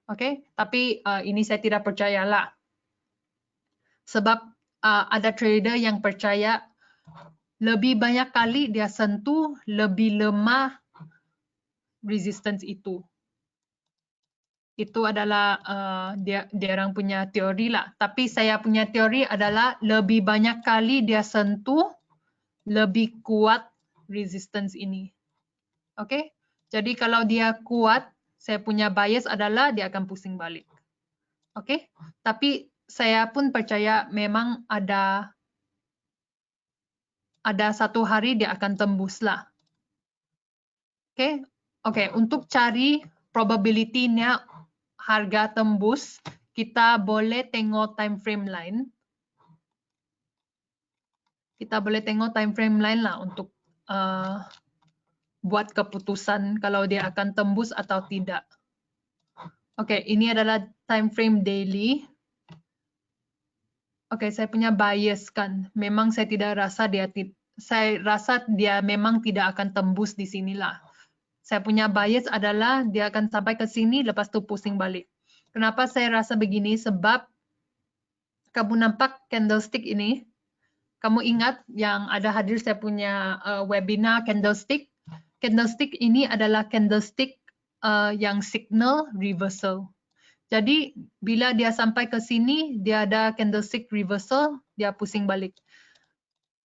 Oke, tapi ini saya tidak percayalah. Sebab ada trader yang percaya lebih banyak kali dia sentuh, lebih lemah resistance itu. Itu adalah dia orang punya teori lah. Tapi saya punya teori adalah lebih banyak kali dia sentuh, lebih kuat resistance ini. Oke? Jadi kalau dia kuat, saya punya bias adalah dia akan pusing balik. Oke? Tapi saya pun percaya memang ada satu hari dia akan tembus lah. Oke? Oke, untuk cari probability-nya harga tembus, kita boleh tengok time frame line. Kita boleh tengok time frame line lah untuk buat keputusan kalau dia akan tembus atau tidak. Oke, ini adalah time frame daily. Oke, saya punya bias kan. Memang saya tidak rasa saya rasa dia memang tidak akan tembus di sinilah. Saya punya bias adalah dia akan sampai ke sini lepas tu pusing balik. Kenapa saya rasa begini? Sebab kamu nampak candlestick ini. Kamu ingat yang ada hadir saya punya webinar candlestick. Candlestick ini adalah candlestick yang signal reversal. Jadi bila dia sampai ke sini, dia ada candlestick reversal, dia pusing balik.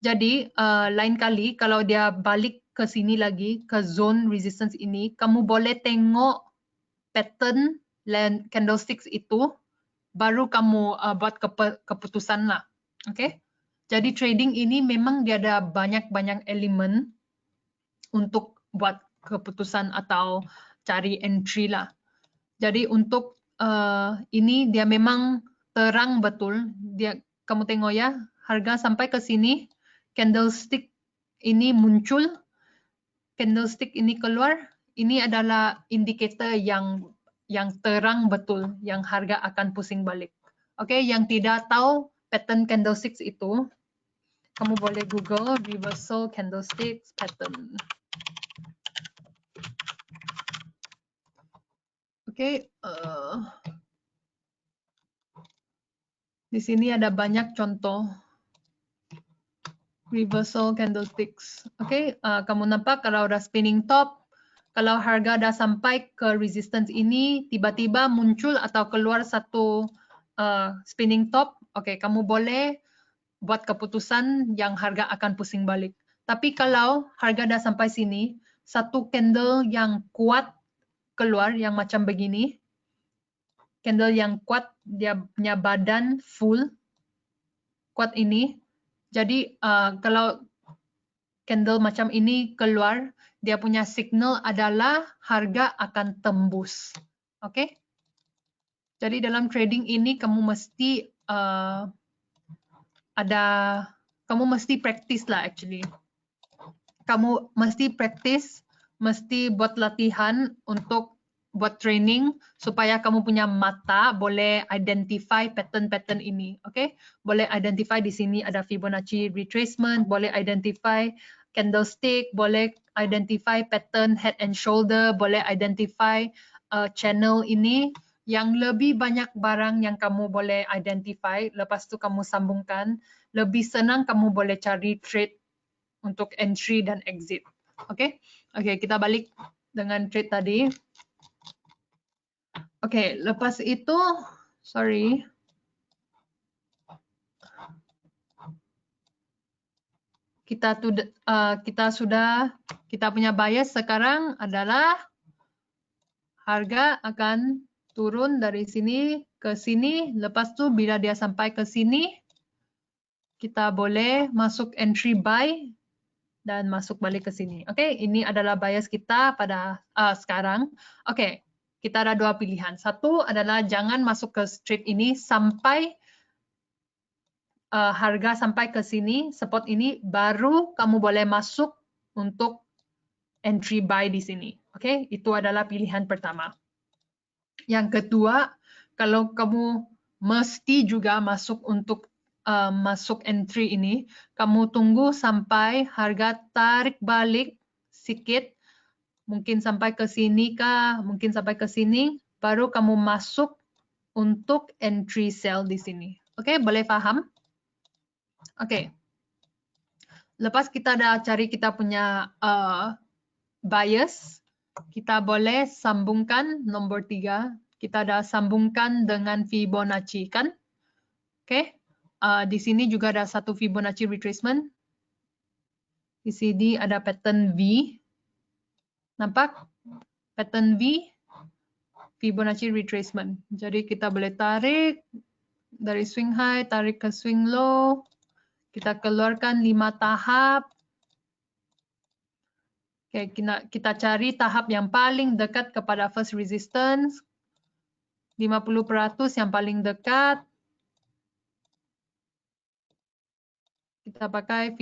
Jadi lain kali kalau dia balik ke sini lagi, ke zone resistance ini, kamu boleh tengok pattern candlesticks itu, baru kamu buat keputusan lah. Okay? Jadi trading ini memang dia ada banyak-banyak elemen untuk buat keputusan atau cari entry lah. Jadi untuk ini dia memang terang betul. Kamu tengok ya, harga sampai ke sini, candlestick ini muncul, candlestick ini keluar. Ini adalah indikator yang terang betul, yang harga akan pusing balik. Oke, yang tidak tahu pattern candlesticks itu, kamu boleh Google reversal candlesticks pattern. Oke, di sini ada banyak contoh reversal candlesticks. Oke, kamu nampak kalau udah spinning top, kalau harga dah sampai ke resistance ini, tiba-tiba muncul atau keluar satu spinning top, oke, kamu boleh buat keputusan yang harga akan pusing balik. Tapi kalau harga dah sampai sini, satu candle yang kuat keluar yang macam begini, candle yang kuat, dia punya badan full, kuat ini. Jadi kalau candle macam ini keluar, dia punya signal adalah harga akan tembus. Oke? Jadi dalam trading ini kamu mesti kamu mesti practice lah actually. Kamu mesti practice, mesti buat latihan untuk buat training supaya kamu punya mata boleh identify pattern-pattern ini. Okay? Boleh identify di sini ada Fibonacci retracement, boleh identify candlestick, boleh identify pattern head and shoulder, boleh identify channel ini. Yang lebih banyak barang yang kamu boleh identify, lepas tu kamu sambungkan, lebih senang kamu boleh cari trade untuk entry dan exit. Oke, Oke, kita balik dengan trade tadi. Oke, lepas itu, sorry. Kita punya bias sekarang adalah harga akan turun dari sini ke sini. Lepas tu bila dia sampai ke sini, kita boleh masuk entry buy dan masuk balik ke sini. Oke, ini adalah bias kita pada sekarang. Oke, kita ada dua pilihan. Satu adalah jangan masuk ke trade ini sampai harga sampai ke sini, support ini, baru kamu boleh masuk untuk entry buy di sini. Oke, itu adalah pilihan pertama. Yang kedua, kalau kamu mesti juga masuk untuk masuk entry ini, kamu tunggu sampai harga tarik balik sedikit, mungkin sampai ke sini kah, mungkin sampai ke sini, baru kamu masuk untuk entry sell di sini. Oke, boleh paham? Oke. Lepas kita dah cari kita punya bias, kita boleh sambungkan nomor 3. kita dah sambungkan dengan Fibonacci kan? Oke. Di sini juga ada satu Fibonacci retracement. Di sini ada pattern V. Nampak? Pattern V, Fibonacci retracement. Jadi kita boleh tarik dari swing high, tarik ke swing low. Kita keluarkan 5 tahap. Oke, kita cari tahap yang paling dekat kepada first resistance. 50% yang paling dekat. Kita pakai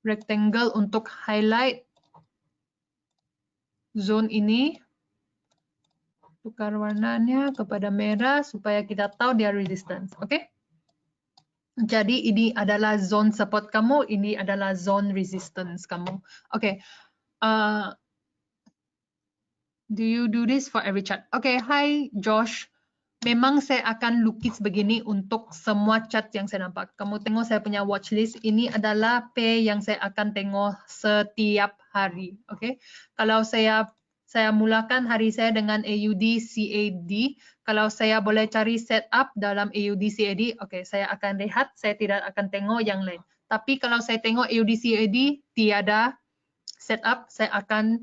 rectangle untuk highlight zone ini. Tukar warnanya kepada merah supaya kita tahu dia resistance. Oke? Jadi ini adalah zone support kamu, ini adalah zone resistance kamu. Oke. Do you do this for every chart? Oke, hi Josh. Memang saya akan lukis begini untuk semua chart yang saya nampak. Kamu tengok saya punya watchlist. Ini adalah P yang saya akan tengok setiap hari. Oke. Kalau saya mulakan hari saya dengan AUD CAD. Kalau saya boleh cari setup dalam AUD CAD, oke, saya akan rehat. Saya tidak akan tengok yang lain. Tapi kalau saya tengok AUD CAD tiada setup, saya akan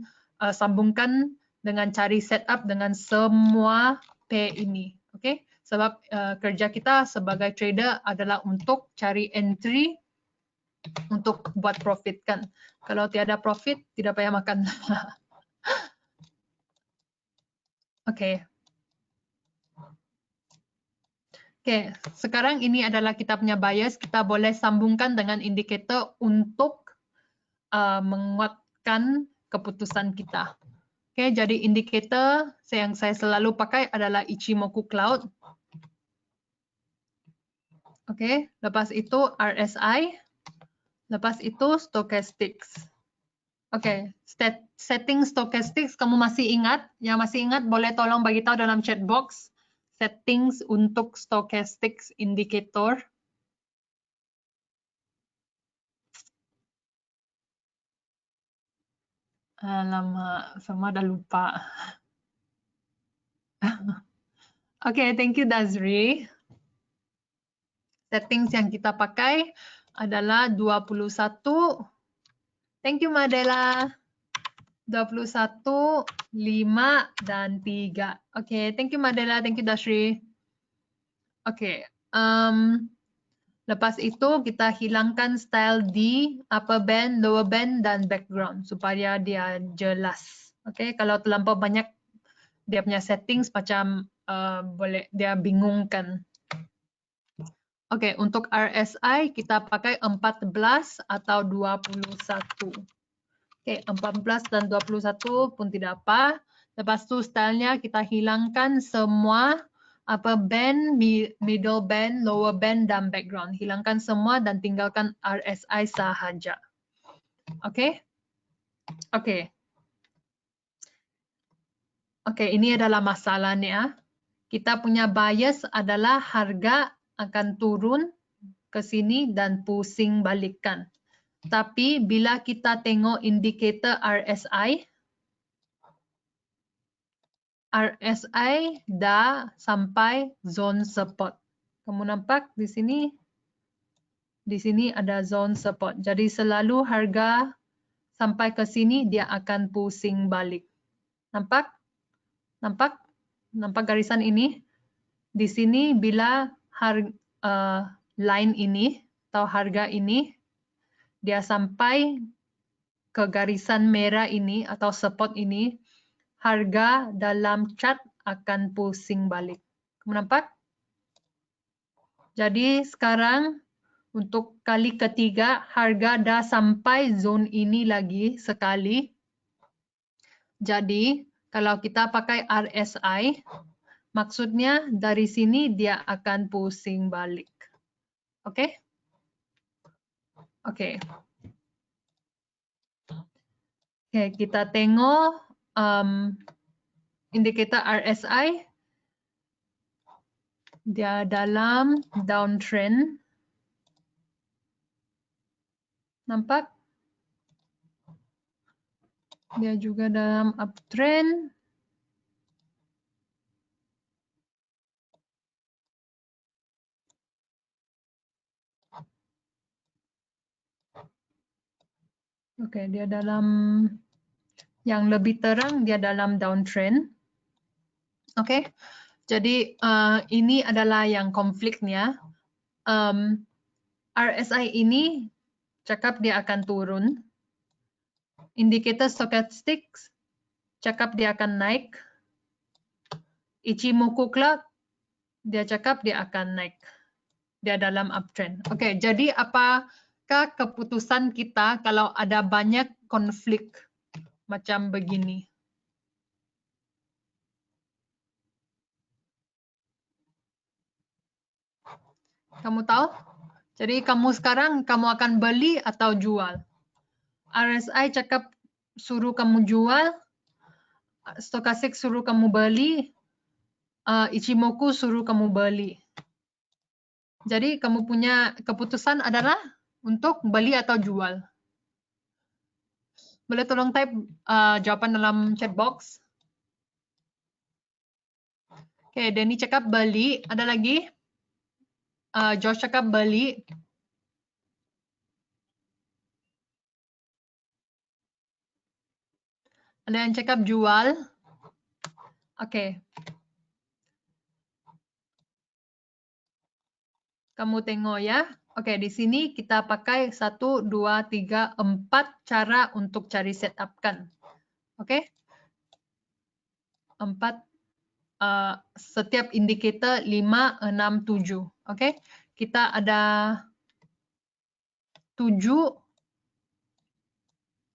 sambungkan dengan cari setup dengan semua P ini. Oke, sebab kerja kita sebagai trader adalah untuk cari entry untuk buat profit kan. Kalau tiada profit, tidak payah makan. Oke. Oke, sekarang ini adalah kita punya bias. Kita boleh sambungkan dengan indikator untuk menguatkan keputusan kita. Oke, jadi indikator yang saya selalu pakai adalah Ichimoku Cloud. Oke, lepas itu RSI, lepas itu Stochastics. Oke, setting Stochastics kamu masih ingat? Yang masih ingat boleh tolong bagi tahu dalam chat box settings untuk Stochastics indicator. Alamak, semua dah lupa. Oke, thank you Dazri. Settings yang kita pakai adalah 21. Thank you Madela. 21, 5, dan 3. Oke, thank you Madela, thank you Dazri. Oke, lepas itu kita hilangkan style di upper band, lower band, dan background supaya dia jelas. Oke, kalau terlampau banyak dia punya settings macam boleh dia bingungkan. Oke, untuk RSI kita pakai 14 atau 21. Oke, 14 dan 21 pun tidak apa. Lepas itu stylenya kita hilangkan semua upper band, middle band, lower band, dan background. Hilangkan semua dan tinggalkan RSI sahaja. Oke? Oke. Oke, ini adalah masalahnya. Kita punya bias adalah harga akan turun ke sini dan pusing balikkan. Tapi bila kita tengok indikator RSI dah sampai zone support. Kamu nampak di sini? Di sini ada zone support. Jadi selalu harga sampai ke sini dia akan pusing balik. Nampak? Nampak? Nampak garisan ini? Di sini bila line ini atau harga ini dia sampai ke garisan merah ini atau support ini, harga dalam chart akan pusing balik. Kamu nampak? Jadi sekarang untuk kali ketiga harga dah sampai zone ini lagi sekali. Jadi kalau kita pakai RSI, maksudnya dari sini dia akan pusing balik. Oke? Oke. Oke, kita tengok indikator RSI. Dia dalam downtrend. Nampak? Dia juga dalam uptrend. Oke, dia dalam yang lebih terang, dia dalam downtrend. Oke, jadi ini adalah yang konfliknya. RSI ini cakap dia akan turun. Indikator stochastic cakap dia akan naik. Ichimoku clock dia cakap dia akan naik. Dia dalam uptrend. Oke, jadi apakah keputusan kita kalau ada banyak konflik macam begini? Kamu tahu? Jadi kamu sekarang kamu akan beli atau jual? RSI cakap suruh kamu jual, Stochastic suruh kamu beli, Ichimoku suruh kamu beli. Jadi kamu punya keputusan adalah untuk beli atau jual. Boleh tolong type jawaban dalam chat box. Oke, Denny cakap beli. Ada lagi? Josh cakap beli. Ada yang cakap jual. Oke. Kamu tengok ya. Oke, di sini kita pakai 1, 2, 3, 4 cara untuk cari setup kan. Oke. 4 setiap indikator 5, 6, 7. Oke. Kita ada 7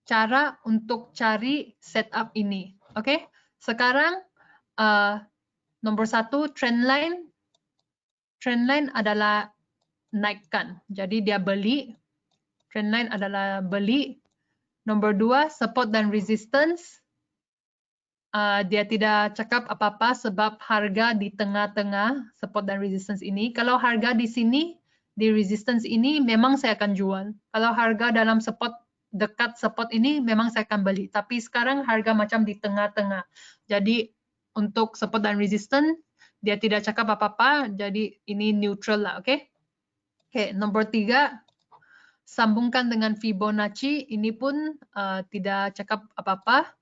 cara untuk cari setup ini. Oke. Sekarang nomor 1 trend line. Trend line adalah naikkan. Jadi dia beli. Trend line adalah beli. Nomor 2 support dan resistance. Dia tidak cakap apa-apa sebab harga di tengah-tengah support dan resistance ini. Kalau harga di sini, di resistance ini memang saya akan jual. Kalau harga dalam support dekat support ini memang saya akan beli. Tapi sekarang harga macam di tengah-tengah. Jadi untuk support dan resistance dia tidak cakap apa-apa. Jadi ini neutral lah, oke? Oke, nomor 3 sambungkan dengan Fibonacci. Ini pun tidak cakap apa-apa.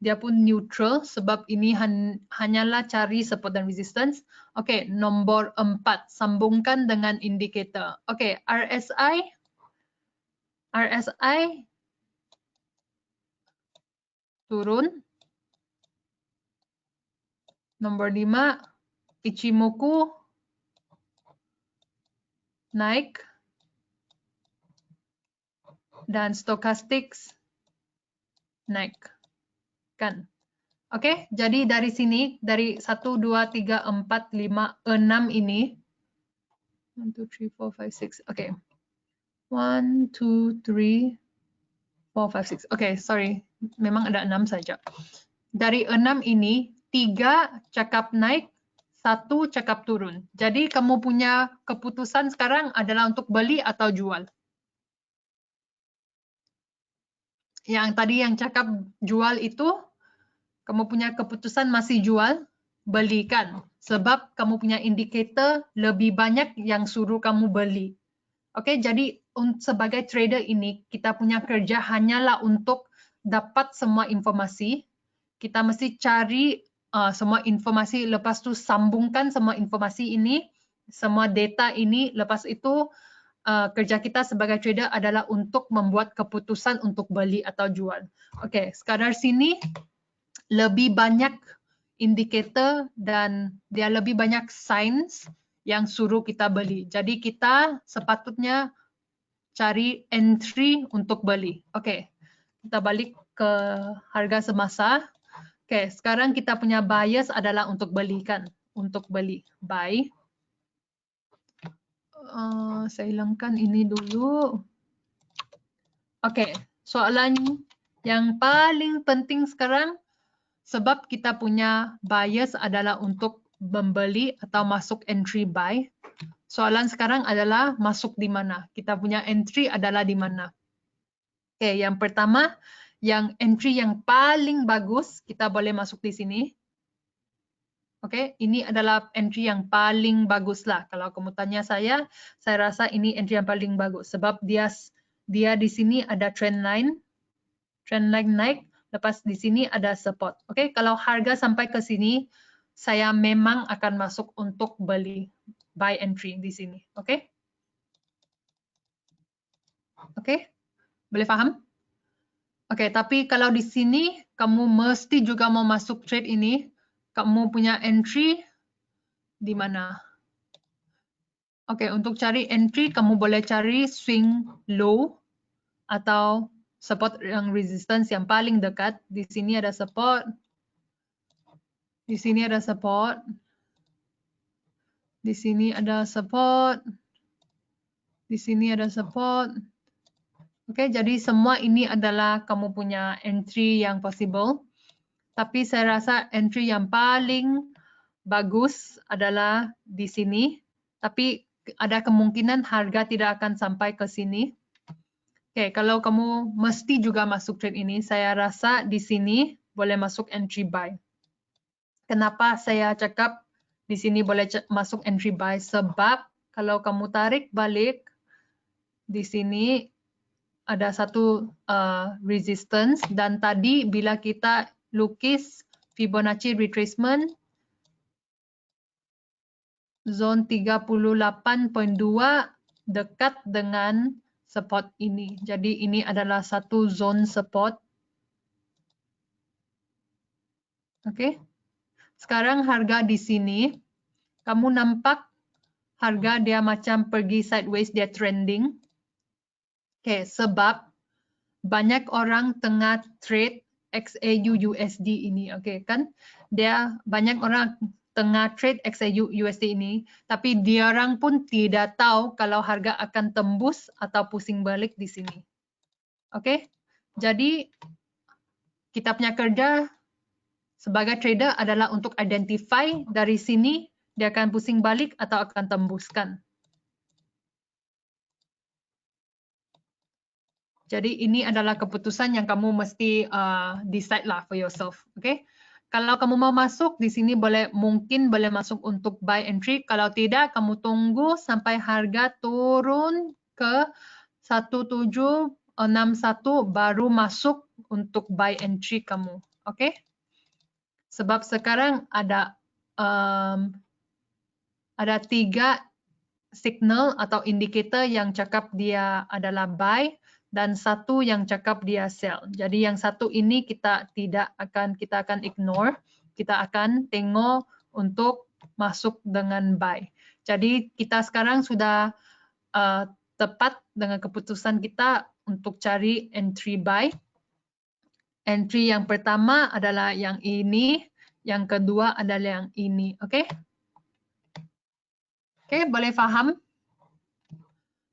Dia pun neutral sebab ini hanyalah cari support dan resistance. Oke, nomor 4 sambungkan dengan indikator. Oke, RSI turun. Nomor 5 Ichimoku naik dan stochastics naik kan. Oke, jadi dari sini dari 1 2 3 4 5 6 ini 1 2 3 4 5 6. Oke. 1 2 3 4 5 6. Oke, sorry. Memang ada 6 saja. Dari 6 ini 3 cakap naik, 1 cakap turun. Jadi kamu punya keputusan sekarang adalah untuk beli atau jual. Yang tadi yang cakap jual itu, kamu punya keputusan masih jual, belikan. Sebab kamu punya indikator lebih banyak yang suruh kamu beli. Oke, jadi sebagai trader ini, kita punya kerja hanyalah untuk dapat semua informasi. Kita mesti cari semua informasi, lepas tu sambungkan semua informasi ini, semua data ini, lepas itu kerja kita sebagai trader adalah untuk membuat keputusan untuk beli atau jual. Oke, sekadar sini lebih banyak indikator dan dia lebih banyak signs yang suruh kita beli. Jadi kita sepatutnya cari entry untuk beli. Oke, kita balik ke harga semasa. Oke, sekarang kita punya bias adalah untuk beli kan, untuk beli, buy. Saya hilangkan ini dulu. Oke, soalan yang paling penting sekarang, sebab kita punya bias adalah untuk membeli atau masuk entry buy. Soalan sekarang adalah masuk di mana? Kita punya entry adalah di mana? Oke, yang pertama, yang entry yang paling bagus, kita boleh masuk di sini. Oke, ini adalah entry yang paling bagus lah. Kalau kamu tanya saya rasa ini entry yang paling bagus. Sebab dia dia di sini ada trend line naik, lepas di sini ada support. Oke, kalau harga sampai ke sini, saya memang akan masuk untuk beli, buy entry di sini. Oke? Oke? Boleh paham? Oke, tapi kalau di sini kamu mesti juga mau masuk trade ini, kamu punya entry di mana? Oke, untuk cari entry kamu boleh cari swing low atau support yang resistance yang paling dekat. Di sini ada support. Di sini ada support. Di sini ada support. Di sini ada support. Oke, jadi semua ini adalah kamu punya entry yang possible. Tapi saya rasa entry yang paling bagus adalah di sini. Tapi ada kemungkinan harga tidak akan sampai ke sini. Oke, kalau kamu mesti juga masuk trade ini, saya rasa di sini boleh masuk entry buy. Kenapa saya cakap di sini boleh masuk entry buy? Sebab kalau kamu tarik balik, di sini ada satu resistance dan tadi bila kita lukis Fibonacci retracement zone 38.2 dekat dengan support ini. Jadi ini adalah satu zone support. Oke. Sekarang harga di sini, kamu nampak harga dia macam pergi sideways, dia trending. Oke, sebab banyak orang tengah trade XAU USD ini, oke kan? Dia banyak orang tengah trade XAU USD ini, tapi dia orang pun tidak tahu kalau harga akan tembus atau pusing balik di sini. Oke? Jadi kita punya kerja sebagai trader adalah untuk identify dari sini dia akan pusing balik atau akan tembuskan. Jadi ini adalah keputusan yang kamu mesti decide lah for yourself, okay? Kalau kamu mau masuk di sini mungkin boleh masuk untuk buy entry. Kalau tidak, kamu tunggu sampai harga turun ke 1761 baru masuk untuk buy entry kamu, okay? Sebab sekarang ada 3 signal atau indikator yang cakap dia adalah buy dan satu yang cakap dia sell. Jadi yang satu ini kita akan ignore. Kita akan tengok untuk masuk dengan buy. Jadi kita sekarang sudah tepat dengan keputusan kita untuk cari entry buy. Entry yang pertama adalah yang ini, yang kedua adalah yang ini, oke? Oke, boleh paham?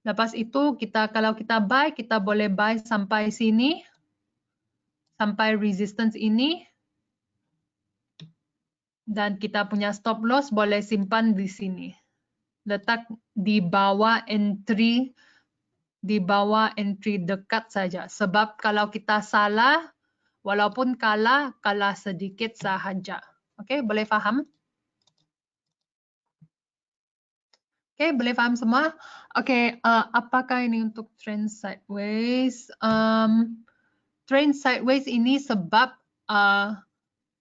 Lepas itu kalau kita buy, kita boleh buy sampai sini, sampai resistance ini, dan kita punya stop loss boleh simpan di sini. Letak di bawah entry dekat saja. Sebab kalau kita salah, walaupun kalah sedikit sahaja. Oke, boleh paham? Oke, boleh paham semua? Oke, apakah ini untuk trend sideways? Trend sideways ini sebab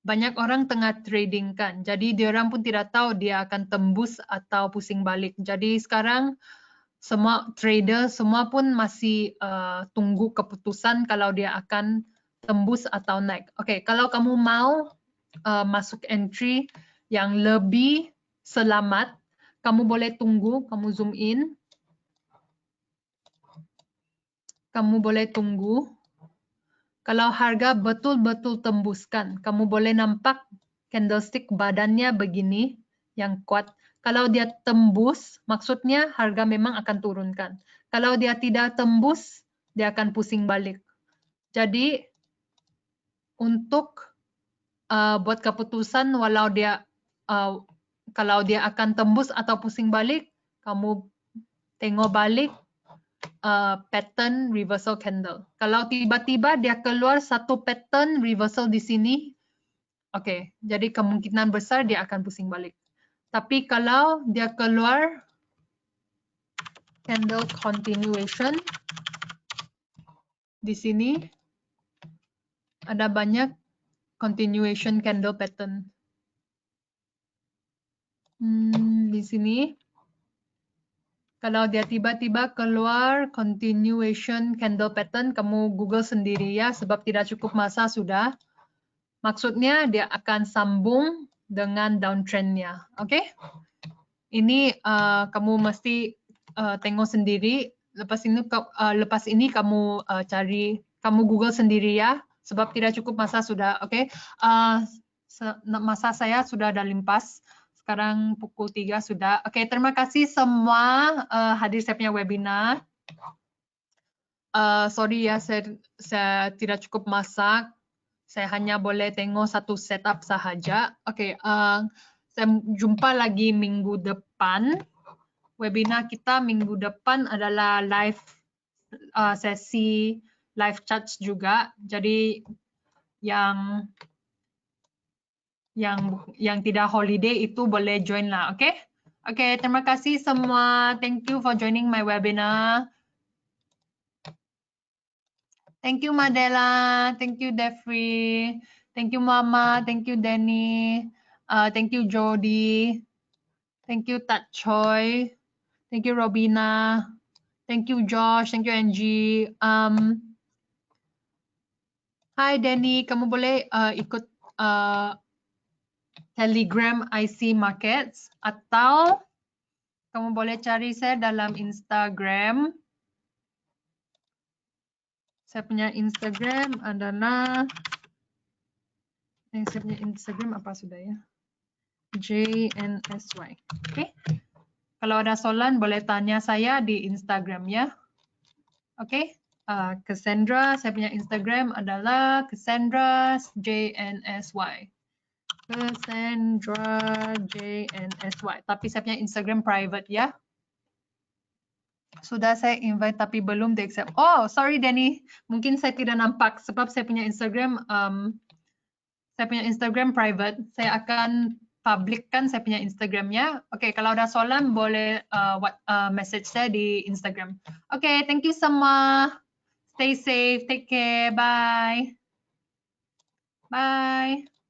banyak orang tengah trading kan. Jadi dia orang pun tidak tahu dia akan tembus atau pusing balik. Jadi sekarang semua trader semua pun masih tunggu keputusan kalau dia akan tembus atau naik. Oke, kalau kamu mau masuk entry yang lebih selamat, kamu boleh tunggu, kamu zoom in. Kamu boleh tunggu. Kalau harga betul-betul tembuskan, kamu boleh nampak candlestick badannya begini, yang kuat. Kalau dia tembus, maksudnya harga memang akan turunkan. Kalau dia tidak tembus, dia akan pusing balik. Jadi, untuk buat keputusan kalau dia akan tembus atau pusing balik, kamu tengok balik pattern reversal candle. Kalau tiba-tiba dia keluar satu pattern reversal di sini, oke, jadi kemungkinan besar dia akan pusing balik. Tapi kalau dia keluar candle continuation, Di sini ada banyak continuation candle pattern. Di sini kalau dia tiba-tiba keluar continuation candle pattern, kamu Google sendiri ya, sebab tidak cukup masa sudah. Maksudnya dia akan sambung dengan downtrendnya, oke? Ini kamu mesti tengok sendiri. Lepas ini kamu cari, kamu Google sendiri ya, sebab tidak cukup masa sudah, oke? Masa saya sudah ada limpas. Sekarang pukul 3 sudah. Oke, terima kasih semua hadir saya punya webinar. Sorry ya, saya tidak cukup masak. Saya hanya boleh tengok satu setup sahaja. Oke, saya jumpa lagi minggu depan. Webinar kita minggu depan adalah live sesi live chat juga. Jadi yang tidak holiday itu boleh join lah, oke? Oke, terima kasih semua. Thank you for joining my webinar. Thank you Madela, thank you Defri, thank you Mama, thank you Danny, thank you Jody, thank you Tat Choi, thank you Robina, thank you Josh, thank you Angie. Hi Danny, kamu boleh ikut Telegram IC Markets atau kamu boleh cari saya dalam Instagram. Saya punya Instagram adalah, saya punya Instagram apa sudah ya? JNSY. Oke. Kalau ada soalan boleh tanya saya di Instagram ya. Oke. Cassandra, saya punya Instagram adalah Cassandra JNSY. Cassandra JNSY. Tapi saya punya Instagram private ya. Sudah saya invite tapi belum di accept. Oh, sorry Danny. Mungkin saya tidak nampak sebab saya punya Instagram private. Saya akan publikkan saya punya Instagramnya. Oke, kalau ada soalan boleh message saya di Instagram. Oke, thank you semua. Stay safe, take care, bye. Bye.